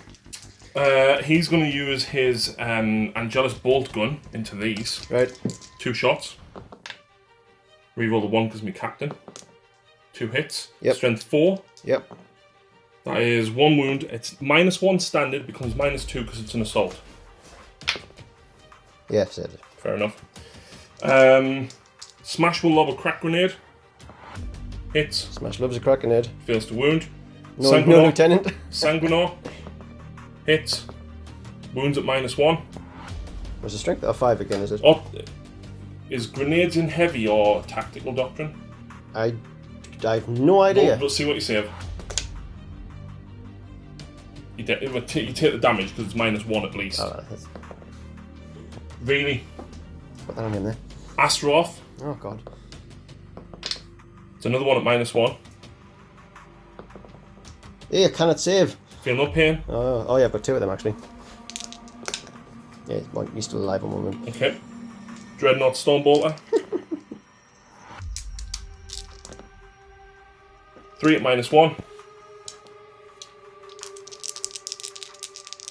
He's going to use his Angelus bolt gun into these. Right. 2 shots. Reroll the 1 because me captain. 2 hits. Yep. Strength 4. Yep. That is 1 wound. It's -1 standard, becomes -2 because it's an assault. Yeah, saved it. Fair enough. Smash will lob a crack grenade. Hits. Smash loves a crack grenade. Fails to wound. No lieutenant. Sanguinar. Hits. Wounds at -1. Was the strength of 5 again, is it? Oh, is grenades in heavy or tactical doctrine? I have no idea. We'll see what you save. You take the damage because it's -1 at least. Oh, Really? put that on him there. Astaroth. Oh, God. It's another one at -1. Yeah, cannot save. Feel no pain. Oh, yeah, I've got 2 of them, actually. Yeah, he's still alive on 1 wound. Okay. Dreadnought Stonebolter. 3 at -1.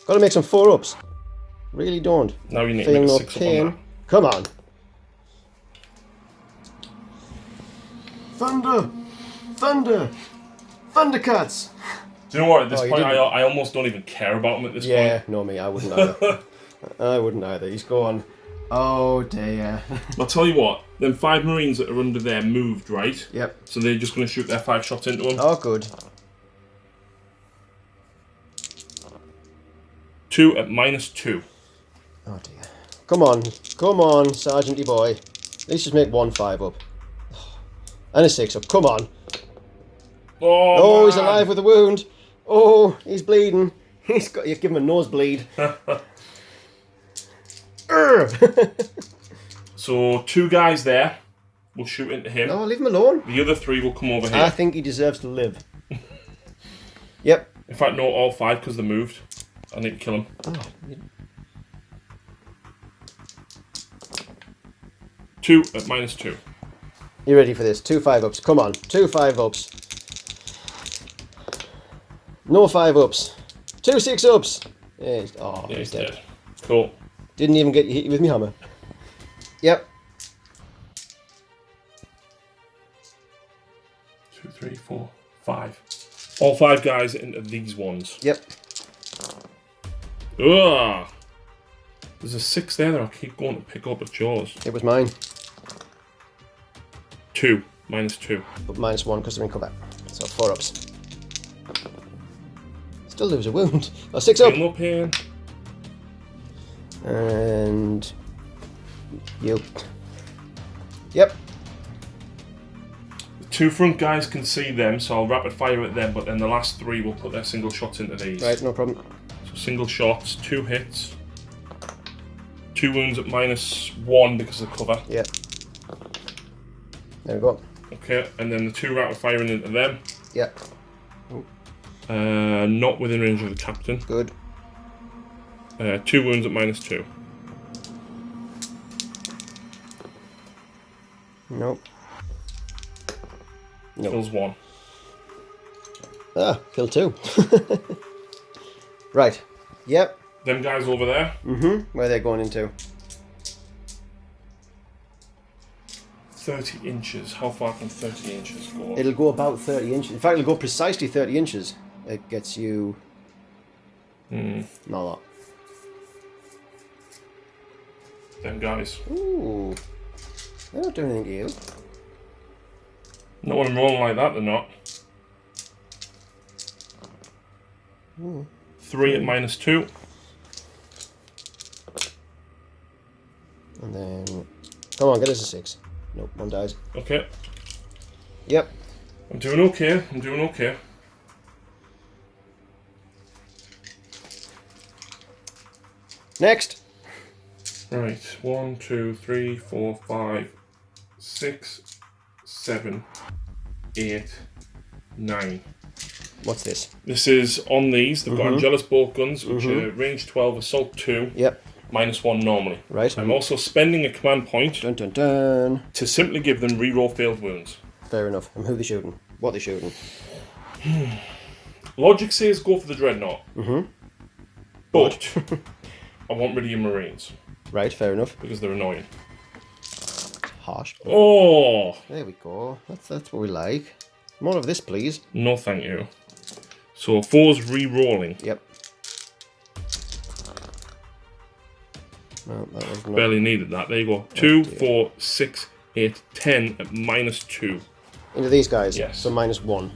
Got to make some 4 ups. Really don't. Now you need to Feel make a no 6 up pain. on that. Come on. Thunder! Thunder! Thundercats! Do you know what? At this Oh, point, I almost don't even care about him at this Yeah, point. no, me, I wouldn't either. I wouldn't either. He's going, oh dear. I'll tell you what, them 5 Marines that are under there moved, right? Yep. So they're just going to shoot their 5 shots into him. Oh, good. 2 at -2. Oh dear. Come on, Sergeanty boy. At least just make 1 5 up. And a 6 up, come on. Oh, He's alive with a wound. Oh, he's bleeding. You give him a nosebleed. So 2 guys there will shoot into him. No, leave him alone. The other 3 will come over here. I think he deserves to live. Yep. In fact, no, all 5 because they moved. I need to kill him. Oh, 2 at -2. you ready for this? 2 5 ups. Come on. 2 5 ups. No 5 ups. 2 6 ups. Yeah, he's dead. Cool. Didn't even get hit with me hammer. Yep. 2, 3, 4, 5. All 5 guys into these ones. Yep. Ugh. There's a 6 there that I keep going to pick up. It's yours. It was mine. 2. -2. But -1 because they're in cover. So 4 ups. Still lose a wound. Oh, 6 up. Feel no pain. And you. Yep. The 2 front guys can see them, so I'll rapid fire at them, but then the last 3 will put their single shots into these. Right, no problem. So single shots, 2 hits, 2 wounds at -1 because of cover. Yep. There we go. Okay, and then the 2 rapid firing into them. Yep. Not within range of the captain. Good. 2 wounds at -2. Nope. Nope. Kills 1. Ah, kill 2. Right. Yep. Them guys over there. Where are they going into? 30 inches. How far can 30 inches go? It'll go about 30 inches. In fact, it'll go precisely 30 inches. It gets you... Not a lot. Them guys. Ooh. They're not doing anything to you. Not when I'm rolling like that, they're not. 3 at -2. And then... Come on, get us a 6. Nope, one dies. Okay. Yep. I'm doing okay. I'm doing okay. Next. Right. 1, 2, 3, 4, 5, 6, 7, 8, 9. What's this? This is on these. They've got Angelus bolt guns, which are range 12, assault 2. Yep. -1 normally. Right. I'm also spending a command point Dun dun dun. to simply give them reroll failed wounds. Fair enough. And who they shooting? What they shooting? Logic says go for the Dreadnought. But I want rid of your Marines Right, fair enough. because they're annoying. Harsh. Oh! There we go. That's what we like. More of this, please. No thank you. So 4's re-rolling. Yep. No, that was not. Barely needed that. There you go. 2, dear. 4, 6, 8, 10 at -2. Into these guys? Yes. So -1.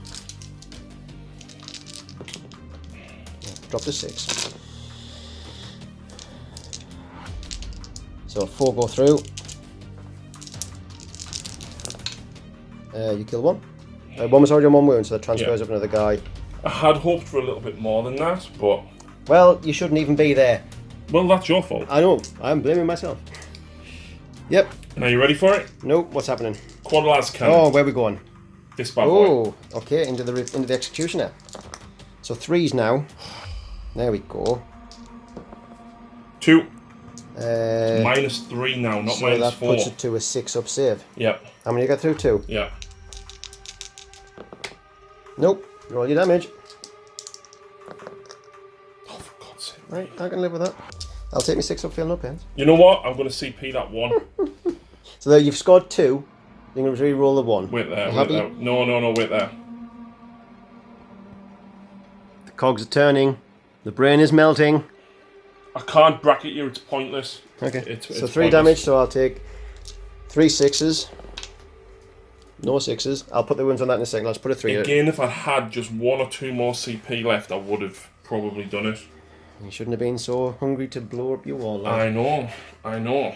Drop to 6. So 4 go through. You kill one. One was already on 1 wound, so that transfers up another guy. I had hoped for a little bit more than that, but... Well, you shouldn't even be there. Well, that's your fault. I know. I'm blaming myself. Yep. Now, you ready for it? Nope. What's happening? Quad-las cannon. Oh, where are we going? This bad boy. Oh, okay. Into the executioner. So 3s now. There we go. 2. -3 now, not so -4. that puts it to a 6 up save. Yep. How many you got through? 2? Yeah. Nope. Roll your damage. Oh, for God's sake. Right, I can live with that. I'll take me 6 up, feel no pains. You know what? I'm going to CP that 1. So there you've scored 2. You're going to re-roll the 1. Wait there. You Wait happy? there. No, wait there. The cogs are turning. The brain is melting. I can't bracket you. It's pointless. Okay. It's so 3 pointless. damage, so I'll take 3 6s. No 6s. I'll put the wounds on that in a second. I'll just put a 3 in. Again, if I had just 1 or 2 more CP left, I would have probably done it. You shouldn't have been so hungry to blow up your wall. Like. I know.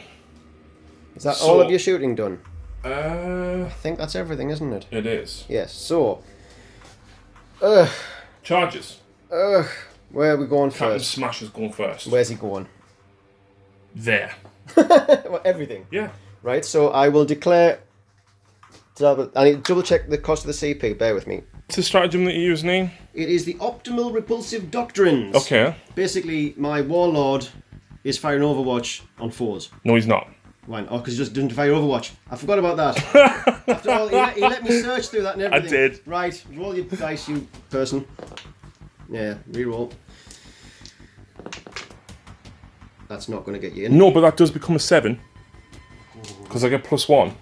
Is that So- all of your shooting done? Uh, I think that's everything, isn't it? it is. Yes. So, Charges. where are we going Captain first? Smash is going first. Where's he going? There. Well, everything. Yeah. Right. So I will declare. I need to double check the cost of the CP. Bear with me. What's the stratagem that you use, Name? It is the optimal repulsive doctrines. Okay. Basically, my warlord is firing Overwatch on 4s. No, he's not. Why? Oh, because he just didn't fire Overwatch. I forgot about that. After all, he let me search through that and everything. I did. Right, roll your dice, you person. Yeah, re-roll. That's not going to get you in. No, but that does become a 7. Because I get +1.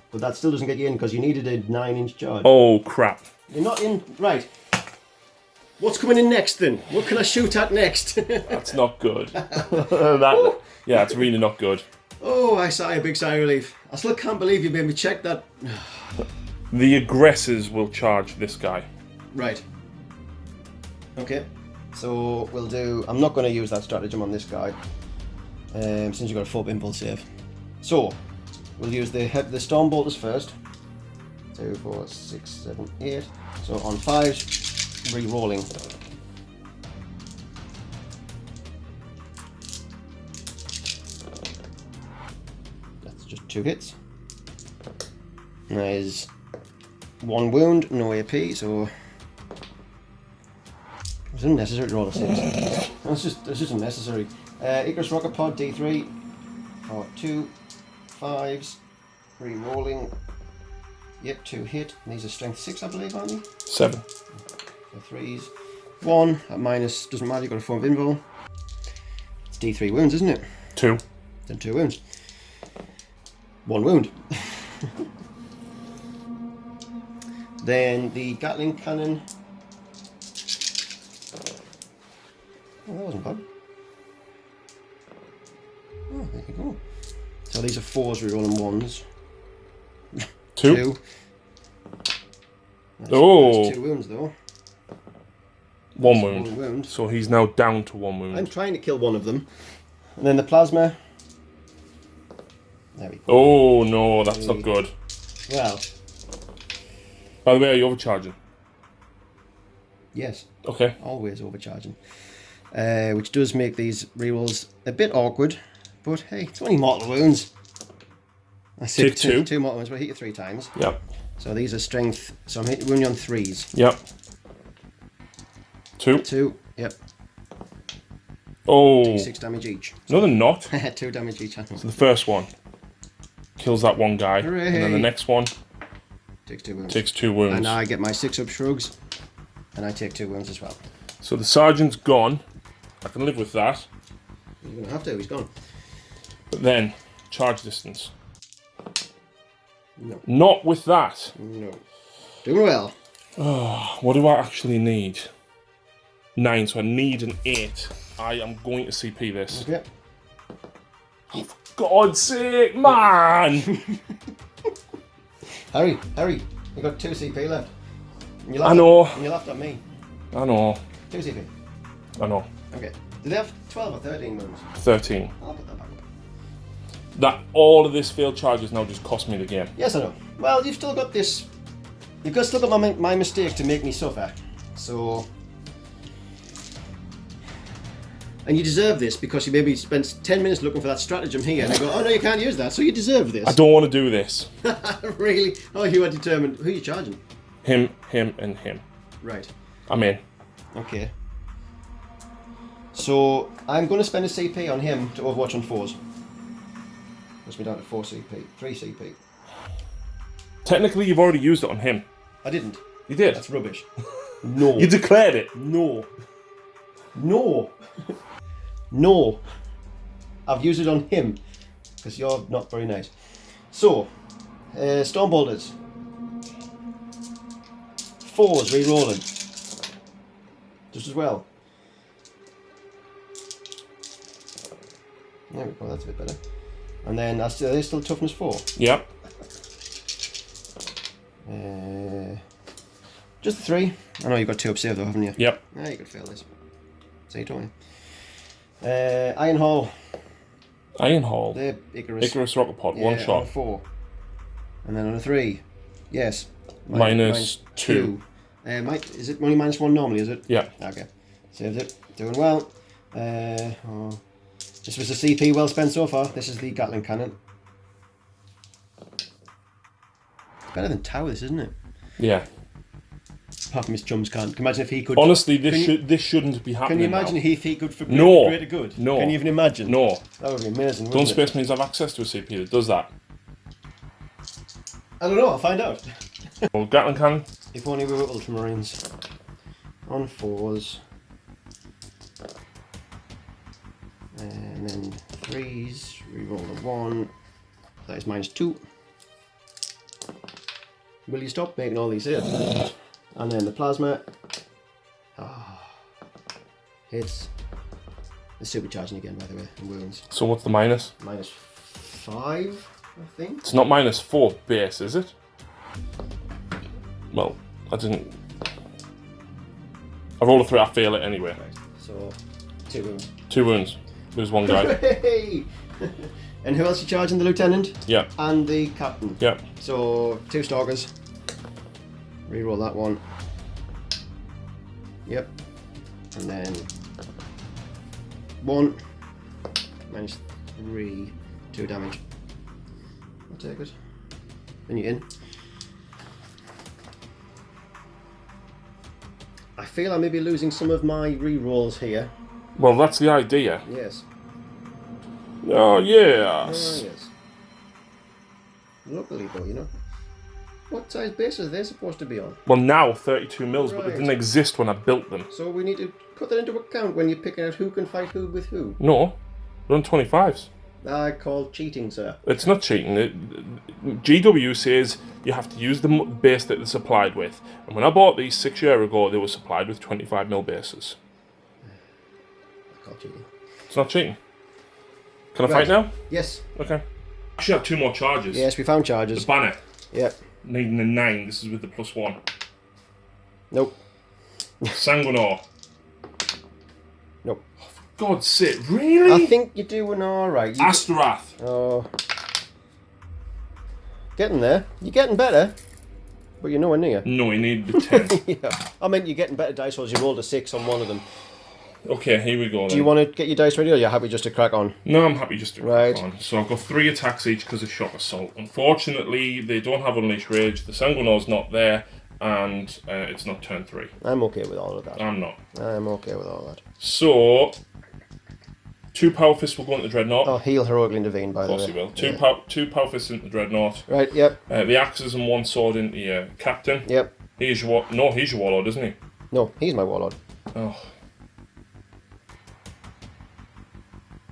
But that still doesn't get you in because you needed a 9-inch charge. Oh, crap. You're not in. Right. What's coming in next then? What can I shoot at next? That's not good. Yeah, it's really not good. Oh, I sigh a big sigh of relief. I still can't believe you made me check that. The aggressors will charge this guy. Right. Okay. So we'll do. I'm not going to use that stratagem on this guy, since you've got a 4 impulse save. So we'll use the storm bolters first. 2, 4, 6, 7, 8. So on 5s, re-rolling. That's just 2 hits. There's 1 wound, no AP, so it was unnecessary to roll a 6. That's just unnecessary. Icarus Rocket Pod D3 for 2 5s, re-rolling. Yep, 2 hit. And these are strength 6, I believe, aren't they? 7. So 3s. 1 at minus, doesn't matter, you've got a form of invul. It's D3 wounds, isn't it? 2. Then 2 wounds. 1 wound. Then the Gatling cannon. Oh, that wasn't bad. Oh, there you go. So these are 4s, rerolling 1s. 2. That's 2 wounds though. 1 wound. 1 wound. So he's now down to 1 wound. I'm trying to kill one of them. And then the plasma. There we go. Oh no, that's not good. Well. By the way, are you overcharging? Yes. Okay. Always overcharging. Which does make these rerolls a bit awkward. But hey, it's only mortal wounds. I said Take 2. 2 mortal wounds, but I hit you 3 times. Yep. So these are strength. So I'm hitting you on 3s. Yep. 2. 2. Yep. Oh. 6 damage each. No, they're not. 2 damage each. So the first one kills that one guy. Hooray. And then the next one Takes 2 wounds. takes 2 wounds. And I get my 6 up shrugs. And I take 2 wounds as well. So the sergeant's gone. I can live with that. You're going to have to, he's gone. But then, charge distance. No. Not with that. No. Doing well. Oh, what do I actually need? 9, so I need an 8. I am going to CP this. Okay. Oh, for God's sake, man! Hurry, you got 2 CP left. And you I know. And you laughed at me. I know. 2 CP. I know. Okay. Do they have 12 or 13 wounds? 13. I'll put that back up. That all of this failed charges now just cost me the game. Yes, I know. Well, you've still got this. Still got my mistake to make me suffer. So. And you deserve this because you maybe spent 10 minutes looking for that stratagem here and they go, oh no, you can't use that, so you deserve this. I don't want to do this. Really? Oh, you are determined. Who are you charging? Him, and him. Right. I'm in. Okay. So, I'm going to spend a CP on him to Overwatch on 4s. Puts me down to 4 CP. 3 CP. Technically, you've already used it on him. I didn't. You did. That's rubbish. No. You declared it. No. No. No. I've used it on him. Because you're not very nice. So, Storm Bolters. 4s re-rolling. Just as well. There we go, that's a bit better. And then, are they still toughness 4? Yep. Just the 3. I know you've got 2 up save though, haven't you? Yep. Yeah, you could fail this. So you don't you? Iron Hall. Iron Hall. The Icarus. Icarus rocket pod. Yeah, One on a shot. 4. And then on a 3. Yes. Minus 2. Is it only minus 1 normally, is it? Yeah. Okay. Saved it. Doing well. This was a CP well spent so far. This is the Gatling Cannon. It's better than Towers, isn't it? Yeah. Apart from his chums can't. Can you imagine if he could... Honestly, this shouldn't be happening. Can you imagine now. if he could for No. greater good? No. Can you even imagine? No. That would be amazing. Don't wouldn't Space Marines have access to a CP that does that? I don't know. I'll find out. Well, Gatling cannon. If only we were Ultramarines. On 4s. And then 3s. Reroll a 1. That is minus 2. Will you stop making all these here? And then the plasma. Hits. It's supercharging again, by the way, in wounds. So what's the minus? Minus 5, I think. It's not minus 4 base, is it? Well, I didn't. I rolled a 3, I fail it anyway. Right. So, 2 wounds. 2 wounds. Lose 1 guy. Hey! And who else you charging? The lieutenant? Yeah. And the captain. Yeah. So 2 stalkers. Reroll that one. Yep. And then 1 minus 3, 2 damage. I'll take it. Then you're in. I feel I may be losing some of my rerolls here. Well, that's the idea. Yes. Oh, yes. Yes. Luckily though, you know. What size base are they supposed to be on? Well, now 32 mils, but Right. they didn't exist when I built them. So we need to put that into account when you're picking out who can fight who with who. No, they're on 25s. I call cheating, sir. It's not cheating. GW says you have to use the base that they're supplied with. And when I bought these 6 years ago, they were supplied with 25 mil bases. I call cheating. It's not cheating. Can I Right. fight now? Yes. Okay. Actually have 2 more charges. Yes, we found charges. The banner. Yep. Needing a 9. This is with the +1. Nope. Sanguinor. Nope. Oh, for God's sake, really? I think you're doing alright. Astarath. Oh. Getting there. You're getting better. But you're nowhere near. No, you need the 10. Yeah. I mean, you're getting better dice rolls. You rolled a 6 on one of them. Okay, here we go then. Do you want to get your dice ready, or are you happy just to crack on? No, I'm happy just to crack Right. on. So I've got 3 attacks each because of Shock Assault. Unfortunately, they don't have Unleash Rage. The Sanguinor's not there, and it's not turn 3. I'm okay with all of that. I'm not. I'm okay with all that. So, 2 Power Fists will go into Dreadnought. Oh, heal heroically intervene, by Of the way. course he will. Two Power Fists into Dreadnought. Right, yep. The Axes and 1 Sword into your Captain. Yep. He's your Warlord, isn't he? No, he's my warlord. Oh.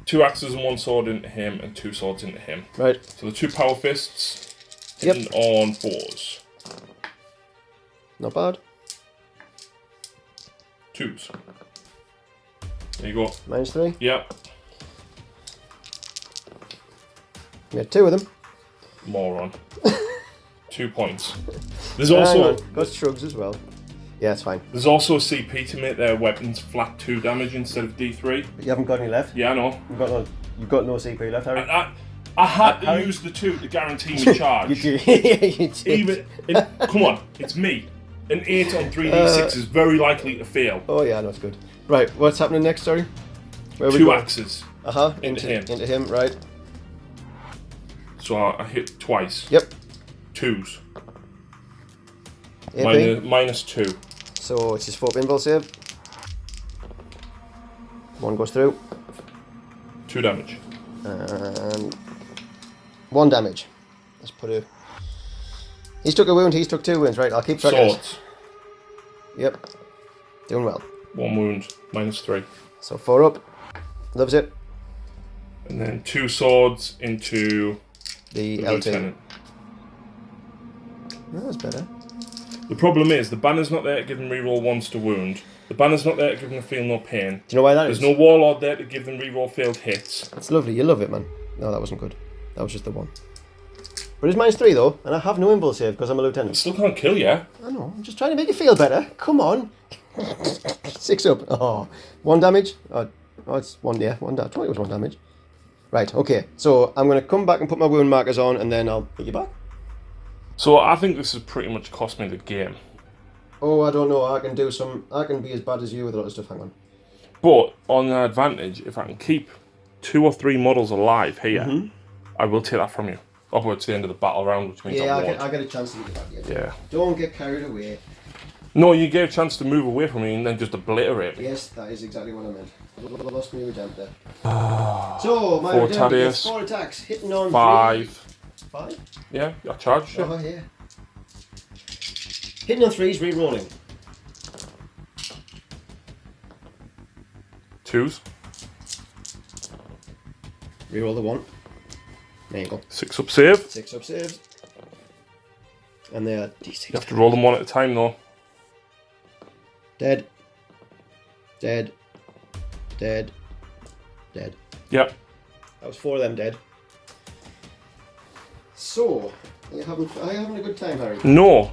2 Axes and 1 Sword into him, and 2 swords into him. Right. So the 2 Power Fists hitting on 4s. Not bad. 2s. There you go. -3. Yep. We had 2 of them. Moron. 2 points. There's Hang also on. Got shrugs as well. Yeah, it's fine. there's also a CP to make their weapons flat 2 damage instead of D3. But you haven't got any left. Yeah, I know. You've got no CP left, Harry. I had to Harry? use the 2 to guarantee me charge. You did. You did. Come on, it's me. An 8 on 3d6 is very likely to fail. Oh yeah, that's good. Right, what's happening next? Sorry. Where we 2 go? axes. Into him. Into him. Right. So I hit twice. Yep. 2s. AP. -2. So it's his 4 pinball save. 1 goes through. 2 damage. And 1 damage. Let's put a. He's took a wound. He's took 2 wounds. Right. I'll keep track of this. Swords. Yep. Doing well. 1 wound. -3. So 4 up. Loves it. And then 2 swords into The the LT. lieutenant. That's better. The problem is the banner's not there to give them reroll 1s to wound. The banner's not there to give them feel no pain. Do you know why that There's is? no warlord there to give them reroll failed hits. It's lovely. You love it, man. No, that wasn't good. That was just the 1. But it's -3 though, and I have no invul save because I'm a lieutenant. Still can't kill you. I know. I'm just trying to make you feel better. Come on. 6 up. Oh, 1 damage. Oh, it's 1. Yeah, 1 damage. I thought it was 1 damage. Right. Okay. So I'm going to come back and put my wound markers on, and then I'll hit you back. So I think this has pretty much cost me the game. Oh, I don't know. I can be as bad as you with a lot of stuff. Hang on. But on the advantage, if I can keep 2 or 3 models alive here, I will take that from you. Upwards to the end of the battle round, which means Yeah, I I get a chance to get back. Yeah. Don't get carried away. No, you get a chance to move away from me and then just obliterate me. Yes, that is exactly what I meant. I lost me redemptor. So, my 4 redemptor gets attacks. 4 attacks, hitting on 5. 3. 5? Yeah, I charged you. Oh, yeah. Hitting on 3s, re-rolling. 2s. Re-roll the 1. There you go. 6 up save. 6 up saves. And they are D6. You have to roll them 1 at a time though. Dead. Dead. Dead. Dead. Yep. That was 4 of them dead. So, are you having a good time, Harry? No,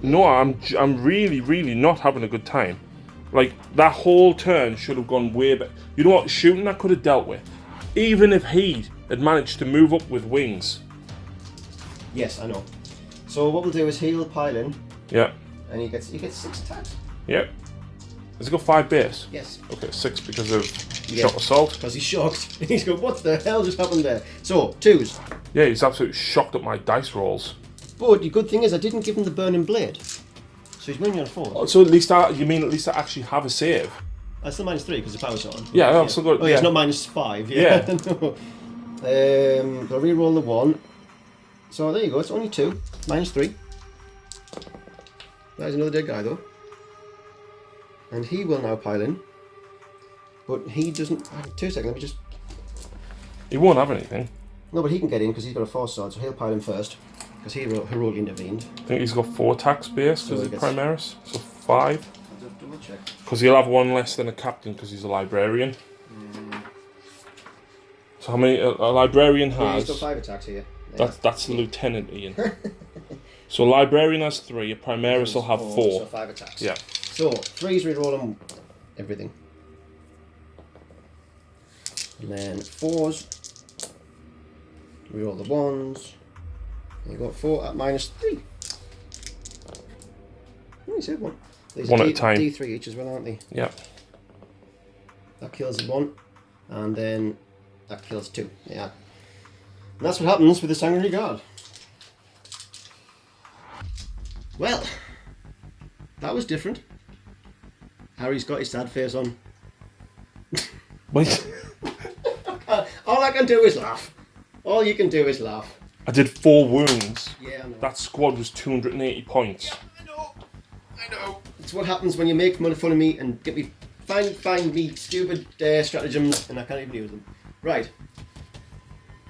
I'm really not having a good time. Like that whole turn should have gone way back. You know what? Shooting I could have dealt with, even if he had managed to move up with wings. Yes, I know. So what we'll do is he'll pile in, Yeah. and he gets 6 attacks. Yep. Has he got 5 base? Yes. Okay, 6 because of Yeah. shock assault. Because he's shocked. He's going, what the hell just happened there? So, 2s. Yeah, he's absolutely shocked at my dice rolls. But the good thing is I didn't give him the burning blade. So he's winning on 4. So at least I actually have a save? That's still -3 because the power's on. Yeah, I've still got. Oh yeah, it's not -5. Yeah. No. I'll re-roll the 1. So there you go, it's only 2. -3. There's another dead guy though. And he will now pile in. But he doesn't... 2 seconds, let me just... He won't have anything. No, but he can get in because he's got a force sword, so he'll pile in first. Because he heroically intervened. I think he's got 4 attacks base because he he's gets- Primaris. So 5. I'll just double check. Because he'll have 1 less than a captain because he's a librarian. So how many a librarian Yeah, he's has? got 5 attacks here. That's the lieutenant, Ian. So librarian has 3. A primaris will have 4. So 5 attacks. Yeah. So 3s reroll on everything. And then 4s. Reroll the 1s. And you got 4 at -3. Oh, you said 1. These 1 at a time. D3 each as well, aren't they? Yeah. That kills 1. And then that kills 2. Yeah. And that's what happens with the Sanguinary Guard. Well, that was different. Harry's got his sad face on. Wait. All I can do is laugh. All you can do is laugh. I did 4 wounds. Yeah, I know. That squad was 280 points. Yeah, I know. It's what happens when you make fun of me and get me find me stupid stratagems and I can't even use them. Right.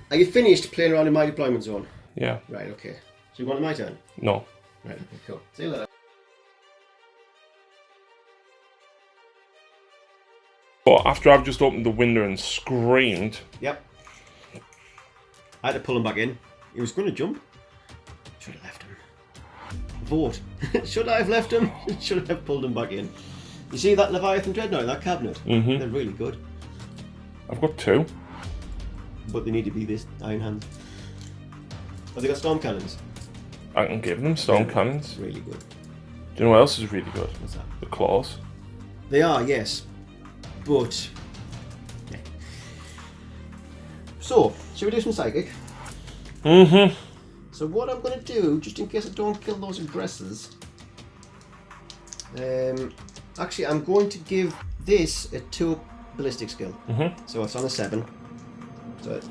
Are you finished playing around in my deployment zone? Yeah. Right, okay. So you want my turn? No. Right, okay, cool. See you later. But after I've just opened the window and screamed... Yep. I had to pull him back in. He was going to jump. Should have left him. Vote. Should I have left him? Should I have pulled him back in? You see that Leviathan Dreadnought in that cabinet? Mm-hmm. They're really good. I've got 2. But they need to be this Iron Hand. Have they got storm cannons? I can give them storm cannons. Really good. Do you know what else is really good? What's that? The claws. They are, yes. But... yeah. So, shall we do some psychic? Mm-hmm. So what I'm going to do, just in case I don't kill those aggressors... actually, I'm going to give this a 2 ballistic skill. Mm-hmm. So it's on a 7. So it's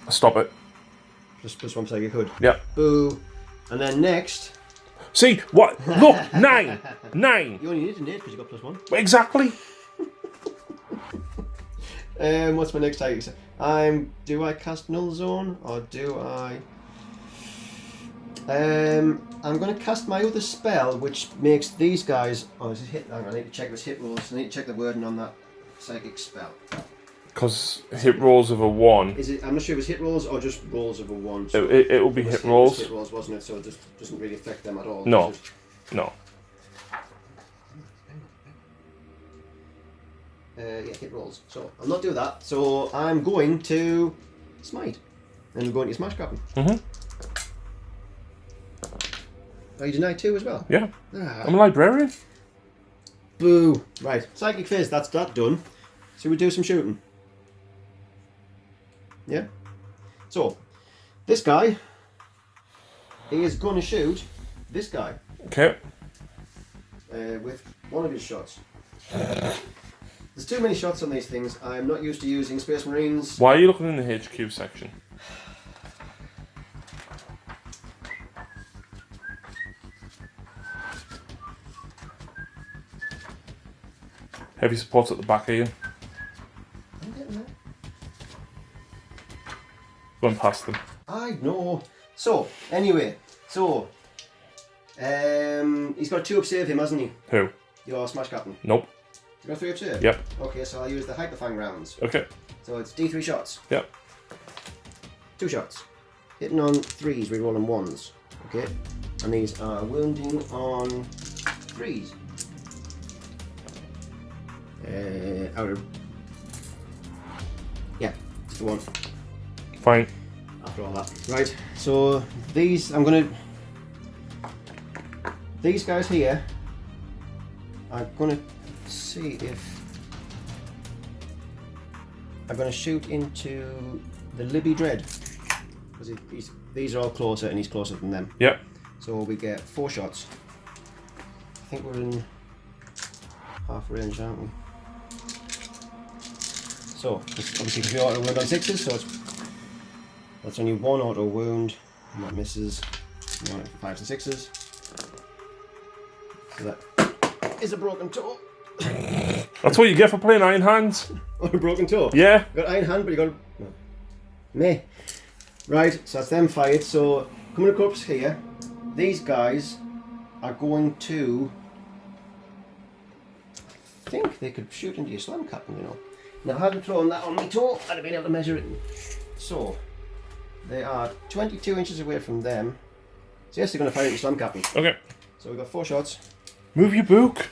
Stop it. plus 1 psychic hood. Yeah. Boo. And then next... See, what? Look, 9! 9! You only need an 8 because you got plus 1. Exactly. What's my next psychic? Do I cast Null Zone or do I... I'm going to cast my other spell, which makes these guys... Oh, is it hit? Hang on, I need to check this hit rolls. I need to check the wording on that psychic spell. Because hit rolls of a 1. Is it? I'm not sure if it's hit rolls or just rolls of a 1. So It will be hit rolls. Hit rolls, wasn't it? So it just doesn't really affect them at all. No. No. Yeah, hit rolls. So I'll not do that. So I'm going to smite. And I'm going to smash captain. Mm-hmm. Oh, you deny 2 as well? Yeah. Ah. I'm a librarian. Boo. Right. Psychic Fizz, that's that done. So we do some shooting. Yeah? So, this guy is going to shoot this guy. Okay. With one of his shots. There's too many shots on these things. I'm not used to using Space Marines. Why are you looking in the HQ section? Heavy support at the back, Ian. I'm getting there. Going past them. I know. So, anyway. So, he's got 2 up save him, hasn't he? Who? Your Smash Captain. Nope. You got 3 up save? Yep. Okay, so I'll use the Hyperfang rounds. Okay. So it's D3 shots. Yep. 2 shots. Hitting on 3s, rerolling 1s. Okay. And these are wounding on 3s. Outer. Yeah, just the 1. Fine. After all that. Right, so these, I'm gonna... These guys here, I'm gonna see if... I'm gonna shoot into the Libby Dread. Because these are all closer and he's closer than them. Yep. So we get 4 shots. I think we're in half range, aren't we? So, it's obviously because we auto wound on 6s, so that's only 1 auto wound, and that misses 1 for 5s and 6s. So that is a broken toe. That's what you get for playing Iron Hands. Oh, a broken toe? Yeah. You got Iron Hand, but you got a... No. Meh. Right, so that's them fired. So, coming across here, these guys are going to... I think they could shoot into your slam captain, you know. Now, had I thrown that on my toe, I'd have been able to measure it. So, They are 22 inches away from them. So yes, they're going to fire into Slam Captain. Okay. So we've got 4 shots. Move your book.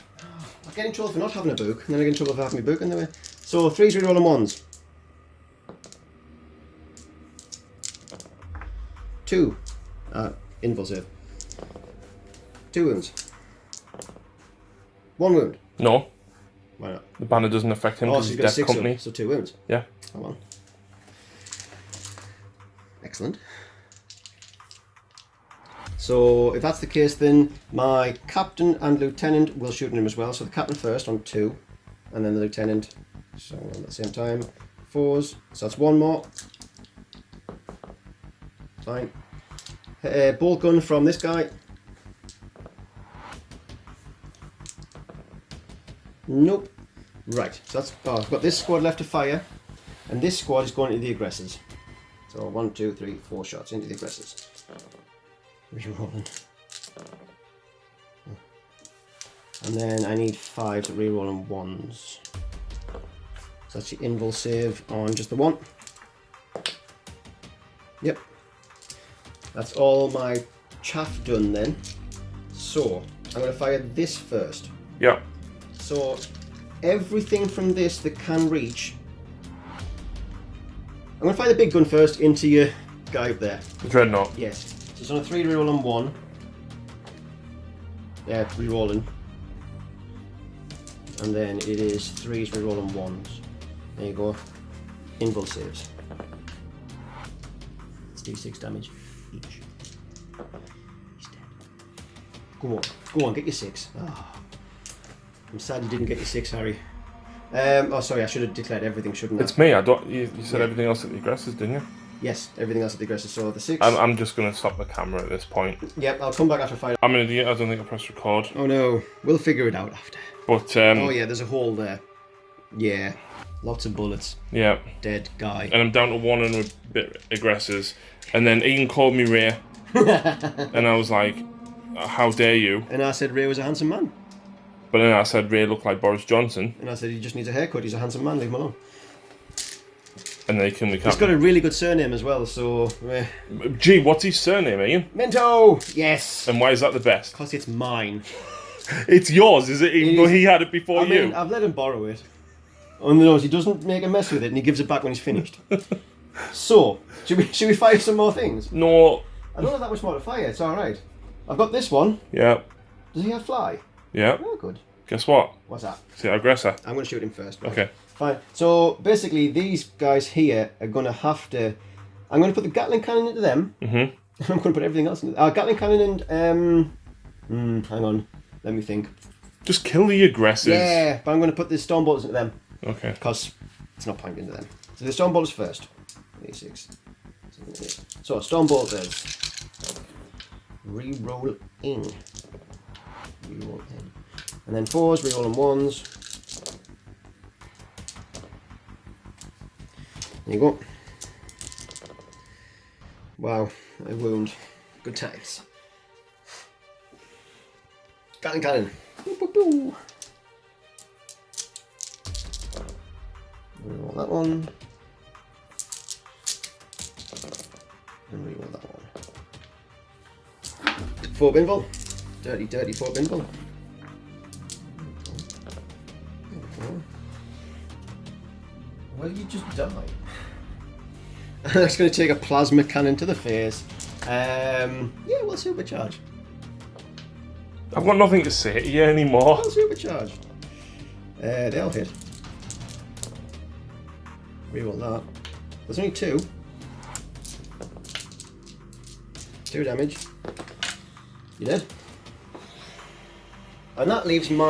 I get in trouble for not having a book, and then I get in trouble for having my book in the way. So 3's rerolling 1s. 2. Invul save. 2 wounds. 1 wound. No. Why not? The banner doesn't affect him Oh, because so he's you've got death 6 company. so 2 wounds. Yeah. Come on. Excellent. So if that's the case, then my captain and lieutenant will shoot him as well. So the captain first on 2, and then the lieutenant. So at the same time, 4s. So that's 1 more. Fine. Bolt gun from this guy. Nope. Right. So that's. Oh, I've got this squad left to fire, and this squad is going into the aggressors. So 1, 2, 3, 4 shots into the aggressors. Rerolling. And then I need 5 to reroll on 1s. So that's the invul save on just the 1. Yep. That's all my chaff done then. So I'm going to fire this first. Yeah. So everything from this that can reach. I'm going to fire the big gun first into your guy up there. The Dreadnought. Yes. So it's on a 3 reroll on 1. Yeah, rerolling. And then it is 3s reroll on 1s. There you go. Invul saves. It's d6 damage each. He's dead. Go on, get your 6. Oh. I'm sad you didn't get your 6, Harry. Oh, sorry, I should have declared everything, shouldn't I? It's me. I don't. You said everything else at the aggressors, didn't you? Yes, everything else at the aggressor. So the 6. I'm just going to stop the camera at this point. Yep, I'll come back after 5. I'm an idiot. I don't think I pressed record. Oh no, we'll figure it out after. But oh yeah, there's a hole there. Yeah, lots of bullets. Yeah. Dead guy. And I'm down to 1 and a bit aggressors. And then Ian called me Ray. And I was like, how dare you? And I said Ray was a handsome man. But then I said Ray looked like Boris Johnson. And I said he just needs a haircut. He's a handsome man. Leave him alone. And they killed me. He's got a really good surname as well. So. Gee, what's his surname, Ian? Minto. Yes. And why is that the best? Because it's mine. It's yours, is it? Even though he had it before you. mean, I've let him borrow it. On the nose, he doesn't make a mess with it, and he gives it back when he's finished. So, should we fire some more things? No. I don't have that much more to fire. It's all right. I've got this one. Yeah. Does he have fly? Yeah. Oh, good. Guess what? What's that? See, aggressor. I'm going to shoot him first. Right? Okay. Fine. So basically, these guys here are going to have to. I'm going to put the Gatling cannon into them. Mhm. I'm going to put everything else into. Gatling cannon and hang on. Let me think. Just kill the aggressors. Yeah, but I'm going to put the storm bolters into them. Okay. Because it's not pointing into them. So the storm bolters first. 86. 78. So storm bolters. Reroll in. Reroll in. And then 4s, reroll on 1s. There you go. Wow, a wound. Good times. Gatling cannon. Boo, boo, boo. Reroll that one. And reroll that one. 4 binvol. Dirty, dirty 4 binvol. Well, you just die. That's going to take a plasma cannon to the face. Yeah, we'll supercharge. I've got nothing to say to you anymore. We'll supercharge. They all hit. Reroll that. There's only 2. 2 damage. You dead. And that leaves him.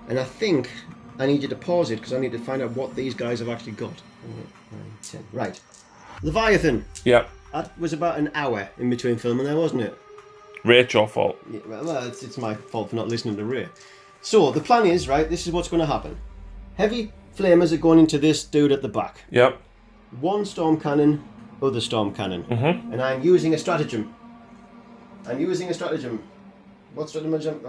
And I think I need you to pause it because I need to find out what these guys have actually got. 9, 10. Right. Leviathan. Yeah. That was about an hour in between filming there, wasn't it? Ray, it's your fault. Yeah, well, it's my fault for not listening to Ray. So, the plan is, right, this is what's going to happen. Heavy flamers are going into this dude at the back. Yep. 1 storm cannon, other storm cannon. Mm-hmm. And I'm using a stratagem. What stratagem?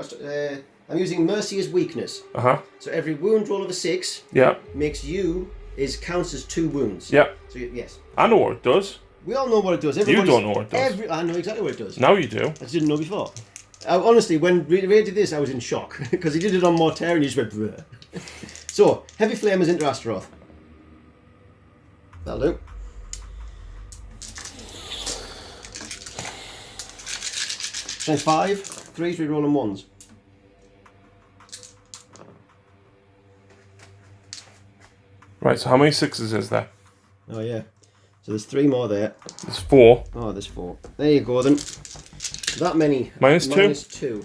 I'm using Mercy as weakness. Uh-huh. So every wound roll of a 6 Yeah. makes you counts as 2 wounds. Yep. So yes. I know what it does. We all know what it does. You don't know what it does. I know exactly what it does. Now you do. I just didn't know before. Honestly, when Ray did this, I was in shock because he did it on Mortar and he just went. Bleh. So, heavy flamers into Astaroth. That'll do. Strength 5, 3s, rerolling 1s. Right, so how many 6s is there? Oh yeah. So there's 3 more there. There's 4. Oh, there's 4. There you go then. That many. Minus 2? Minus 2.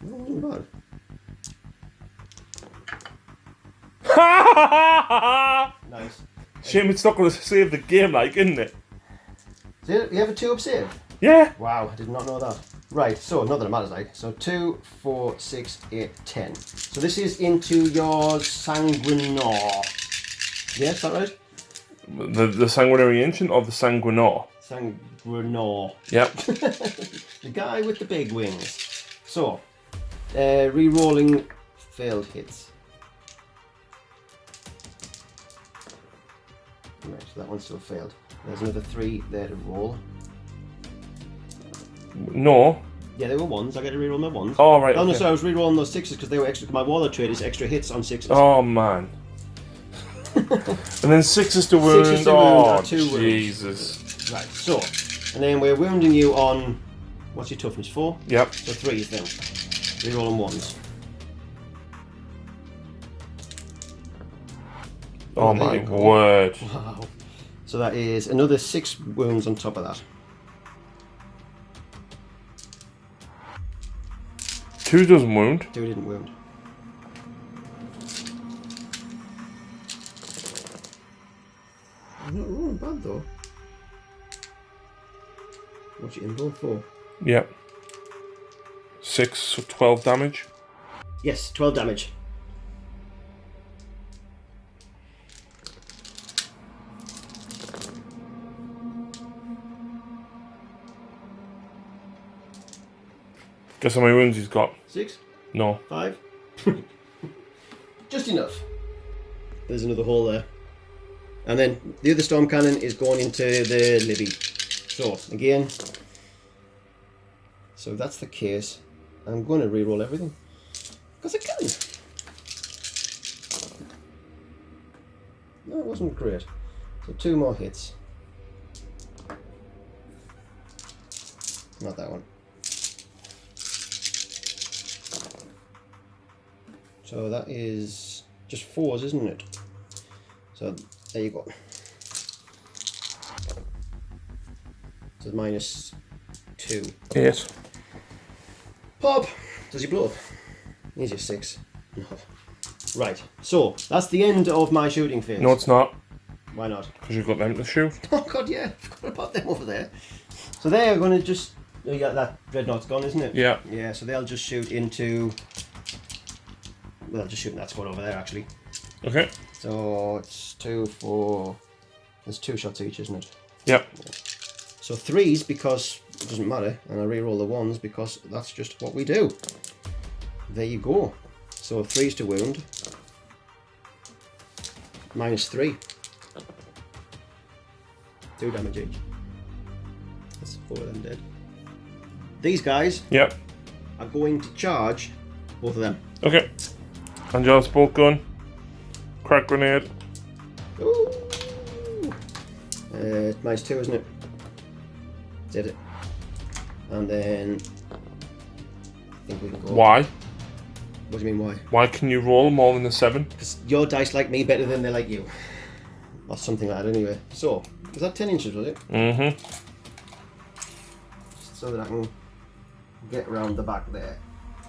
That wasn't bad. Nice. Shame it's not going to save the game, like, isn't it? Did you have a 2 up save? Yeah. Wow, I did not know that. Right, so not that it matters, like. So 2, 4, 6, 8, 10. So this is into your Sanguinor. Yeah, is that right? The Sanguinary Ancient or the Sanguinor? Sanguinor. Yep. The guy with the big wings. So, re-rolling failed hits. Right, so that one still failed. There's another 3 there to roll. No. Yeah, they were 1s. I get to re-roll my 1s. Oh, right. Oh, no, okay. sorry, I was re-rolling those 6s because they were extra. My Warlord trait is extra hits on 6s. Oh, man. And then 6s to wound. 6s to wound oh, or 2 wounds. Jesus. Right, so, and then we're wounding you on, what's your toughness, 4? Yep. So 3s then. Re-rolling 1s. Oh, there my you go. word. Wow. So that is another 6 wounds on top of that. 2 doesn't wound. 2 didn't wound. Not rolling bad though. What's your inbound for? Yep. 6, so 12 damage. Yes, 12 damage. Guess how many wounds he's got? 6? No. 5? Just enough. There's another hole there. And then the other storm cannon is going into the Libby. So, again. So if that's the case, I'm going to re-roll everything. Because I can. No, it wasn't great. So 2 more hits. Not that one. So that is just 4s, isn't it? So there you go. So minus 2. Yes. Pop! Does he blow up? He's your 6. No. Right, so that's the end of my shooting phase. No, it's not. Why not? Because you've got them to shoot. Oh god, yeah, I forgot about them over there. So they're going to just... Oh, yeah, that dreadnought's gone, isn't it? Yeah. Yeah, so they'll just shoot into... Well, they'll just shoot in that squad over there, actually. Okay. So it's 2, 4... There's 2 shots each, isn't it? Yep. Yeah. So 3s because it doesn't matter, and I re-roll the 1s because that's just what we do. There you go. So 3s to wound. Minus 3. 2 damage each. That's 4 of them dead. These guys Yep. are going to charge both of them. Okay. Angel's bolt gun. Crack grenade. Ooh. Minus 2, isn't it? Saved it. And then I think we can go. Why? What do you mean why? Why can you roll more than a 7? Because your dice like me better than they like you. Or something like that anyway. So, was that 10 inches, was it? Mm-hmm. Just so that I can get around the back there.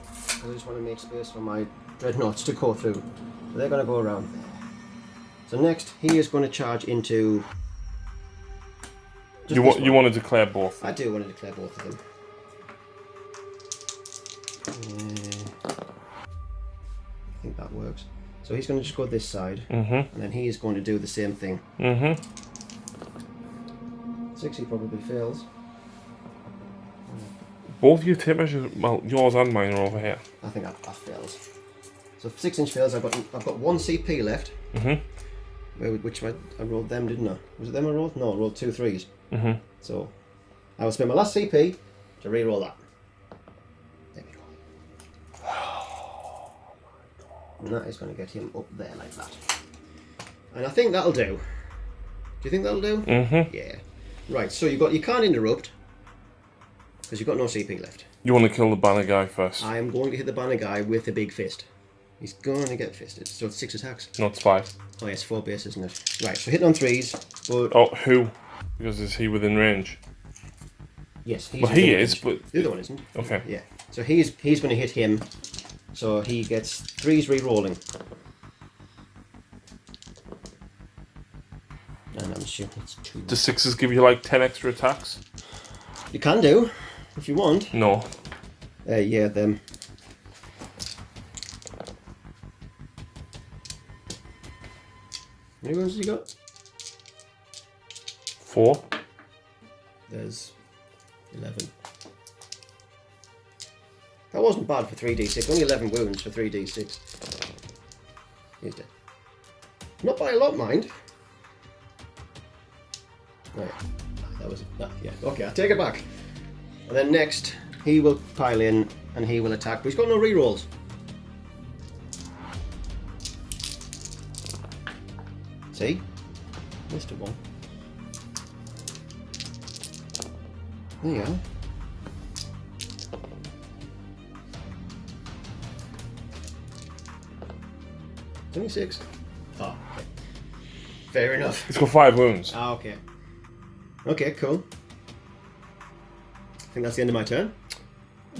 I just want to make space for my dreadnoughts to go through. So they're going to go around there. So next, he is going to charge into... You want to declare both? I do want to declare both of them. I think that works. So he's going to just go this side, and then he is going to do the same thing. 6 he probably fails. Both your tip measures, well, yours and mine are over here. I think that fails. So 6-inch fails. I've got 1 CP left. Which I rolled them, didn't I? Was it them I rolled? No, I rolled 2 3s. So I will spend my last CP to re-roll that. There we go. Oh my god! And that is going to get him up there like that. And I think that'll do. Do you think that'll do? Yeah. Right. So you can't interrupt because you've got no CP left. You want to kill the banner guy first? I am going to hit the banner guy with a big fist. He's going to get fisted. So it's 6 attacks. No, it's 5. Oh, yes, 4 base, isn't it? Right, so hitting on 3s. But oh, who? Because is he within range? Yes, he's he is, but the other one isn't. Okay. Yeah. So he's going to hit him. So he gets 3s re-rolling. And I'm assuming it's 2. Do 6s give you like 10 extra attacks? You can do, if you want. No. Yeah, them. How many ones has he got? 4. There's 11. That wasn't bad for 3d6. Only 11 wounds for 3d6. He's dead. Not by a lot, mind. Right. That was... yeah. Okay, I take it back. And then next, he will pile in and he will attack. But he's got no rerolls. See? Missed a 1. There you are. It's only 6. Oh, okay. Fair enough. He's got 5 wounds. Ah, okay. Okay, cool. I think that's the end of my turn.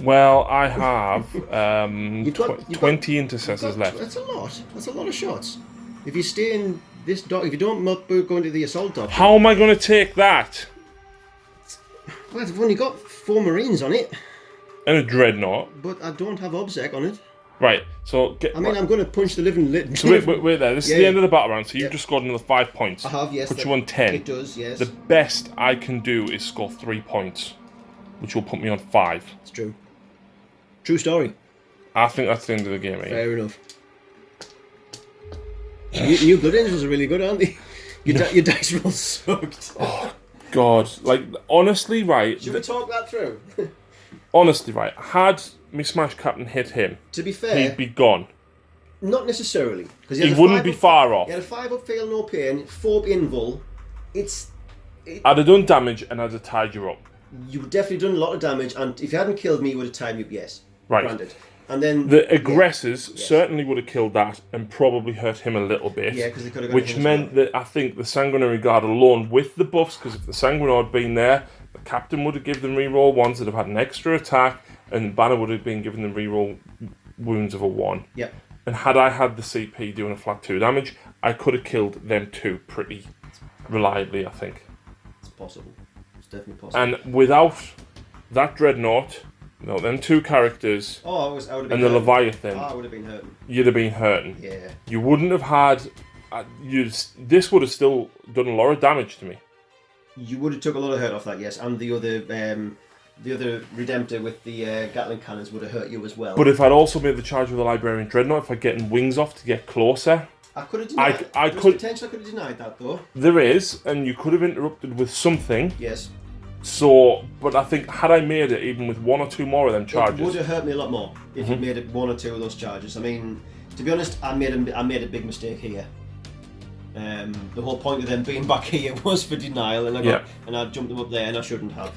Well, I have 20 left. intercessors left. That's a lot. That's a lot of shots. If you stay in this dock, if you don't go into the assault dock... How am I going to take that? Well, I've only got 4 Marines on it. And a dreadnought. But I don't have obsec on it. Right, so... I'm going to punch the living... So wait there. This is the end of the battle round, so you've just scored another 5 points. I have, yes. Put you on 10. It does, yes. The best I can do is score 3 points, which will put me on 5. It's true. True story. I think that's the end of the game, eh? Fair enough. Your Blood Angels are really good, aren't they? Your dice rolls sucked. Oh, God. Like, honestly, right... Should we talk that through? Honestly, right, had me Smash Captain hit him, to be fair, he'd be gone. Not necessarily. He wouldn't be far off. He had a 5 up fail, no pain, 4 invul. I'd have done damage and I'd have tied you up. You would definitely done a lot of damage, and if you hadn't killed me, you would have tied me up, yes. Right. Granted. And then the aggressors certainly would have killed that and probably hurt him a little bit. Yeah, because they could have got which meant that I think the Sanguinary Guard alone with the buffs, because if the Sanguinary had been there, the captain would have given them reroll ones that have had an extra attack, and Banner would have been giving them reroll wounds of a 1. Yeah. And had I had the CP doing a flat 2 damage, I could have killed them 2 pretty reliably, I think. It's possible. It's definitely possible. And without that Dreadnought, no, them 2 characters, I would have been and the Leviathan, I would have been hurting. You'd have been hurting. Yeah. You wouldn't have had. This would have still done a lot of damage to me. You would have took a lot of hurt off that, yes, and the other Redemptor with the Gatling cannons would have hurt you as well. But if I'd also made the charge with the Librarian Dreadnought, if I'd getting wings off to get closer, I could have denied. I could have denied that though. There is, and you could have interrupted with something. Yes. So, but I think had I made it even with 1 or 2 more of them charges, it would have hurt me a lot more if you made it 1 or 2 of those charges. I mean, to be honest, I made a big mistake here. The whole point of them being back here was for denial, and I jumped them up there, and I shouldn't have.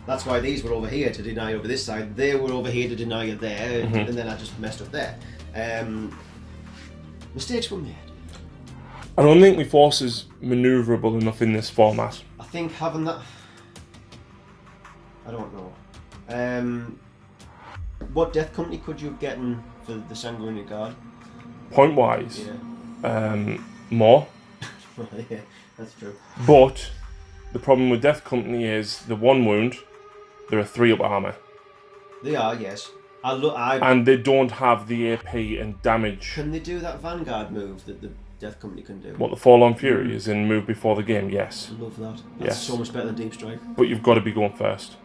That's why these were over here to deny over this side. They were over here to deny you there, and then I just messed up there. Mistakes were made. I don't think my force is manoeuvrable enough in this format. I think having that... I don't know. What Death Company could you have gotten for the Sanguinary Guard? Point-wise, more. Yeah, that's true. But the problem with Death Company is the 1 wound, there are 3 up armour. They are, yes. And they don't have the AP and damage. Can they do that Vanguard move that the Death Company can do? What, the Forlorn Fury is in move before the game? Yes. I love that. That's so much better than Deep Strike. But you've got to be going first.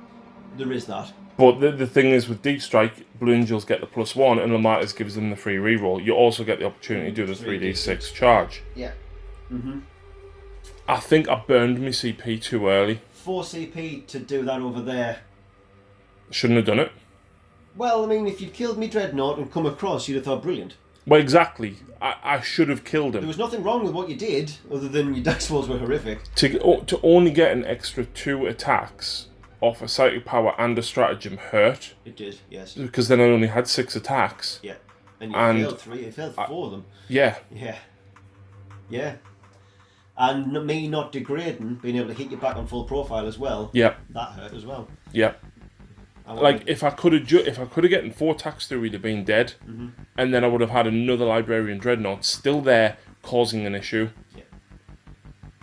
There is that. But the thing is, with Deep Strike, Blue Angels get the +1, and Lamaitas gives them the free reroll. You also get the opportunity to do the 3d6 charge. Yeah. I think I burned my CP too early. 4 CP to do that over there. Shouldn't have done it. Well, I mean, if you'd killed me Dreadnought and come across, you'd have thought brilliant. Well, exactly. I should have killed him. There was nothing wrong with what you did, other than your dice rolls were horrific. To only get an extra 2 attacks off a psychic power and a stratagem hurt. It did, yes. Because then I only had 6 attacks. Yeah. And you failed 3, you failed 4 of them. Yeah. Yeah. Yeah. And me not degrading, being able to hit you back on full profile as well. Yeah. That hurt as well. Yeah. Like if I could have gotten 4 attacks through, he'd have been dead, and then I would have had another Librarian Dreadnought still there, causing an issue. Yeah.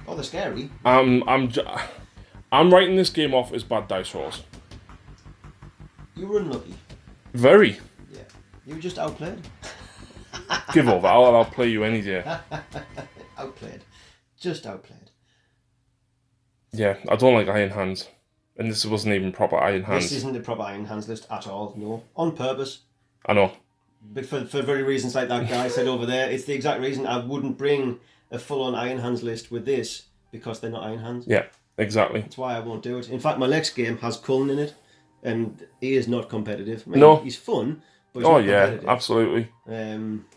Oh, they're scary. I'm writing this game off as bad dice rolls. You were unlucky. Very. Yeah. You were just outplayed. Give over. I'll play you any day. Outplayed. Just outplayed. Yeah, I don't like Iron Hands. And this wasn't even proper Iron Hands. This isn't a proper Iron Hands list at all, no. On purpose. I know. But for very reasons like that guy said over there, it's the exact reason I wouldn't bring a full-on Iron Hands list with this, because they're not Iron Hands. Yeah, exactly. That's why I won't do it. In fact, my next game has Cullen in it, and he is not competitive. I mean, no. He's fun, but he's not competitive. Yeah, absolutely.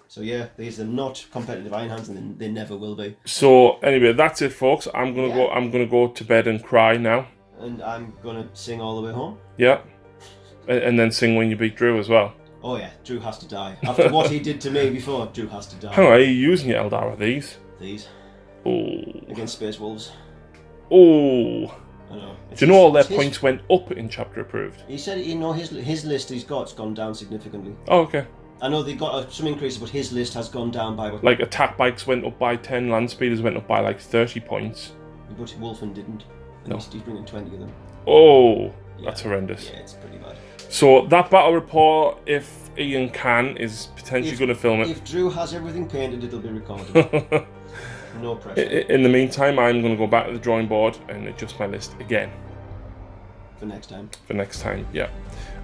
So yeah, these are not competitive Iron Hands, and they never will be. So anyway, that's it, folks. I'm gonna go to bed and cry now. And I'm gonna sing all the way home. Yeah, and then sing when you beat Drew as well. Oh yeah, Drew has to die. After what he did to me before, Drew has to die. Hang on, are you using your Eldar? These? These. Oh. Against Space Wolves. Oh. I know. Do you know all their points went up in chapter approved? He said, his list he's got's gone down significantly. Oh, okay. I know they got some increases, but his list has gone down by what? Like attack bikes went up by 10, land speeders went up by like 30 points. But Wolfen didn't. And he's bringing 20 of them. Oh, that's horrendous. Yeah, it's pretty bad. So that battle report, if Ian can, is potentially going to film it. If Drew has everything painted, it'll be recorded. No pressure. In the meantime, I'm going to go back to the drawing board and adjust my list again. For next time. For next time, yeah.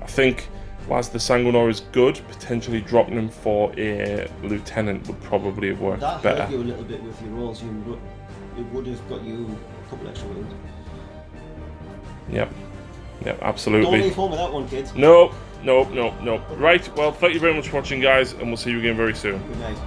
I think, whilst the Sanguinor is good, potentially dropping him for a lieutenant would probably have worked better. That hurt you a little bit with your rolls. It would have got you a couple extra wins. Yep. Yep, absolutely. Don't leave home with that one, kids. Nope. Right, well, thank you very much for watching, guys, and we'll see you again very soon. Good night.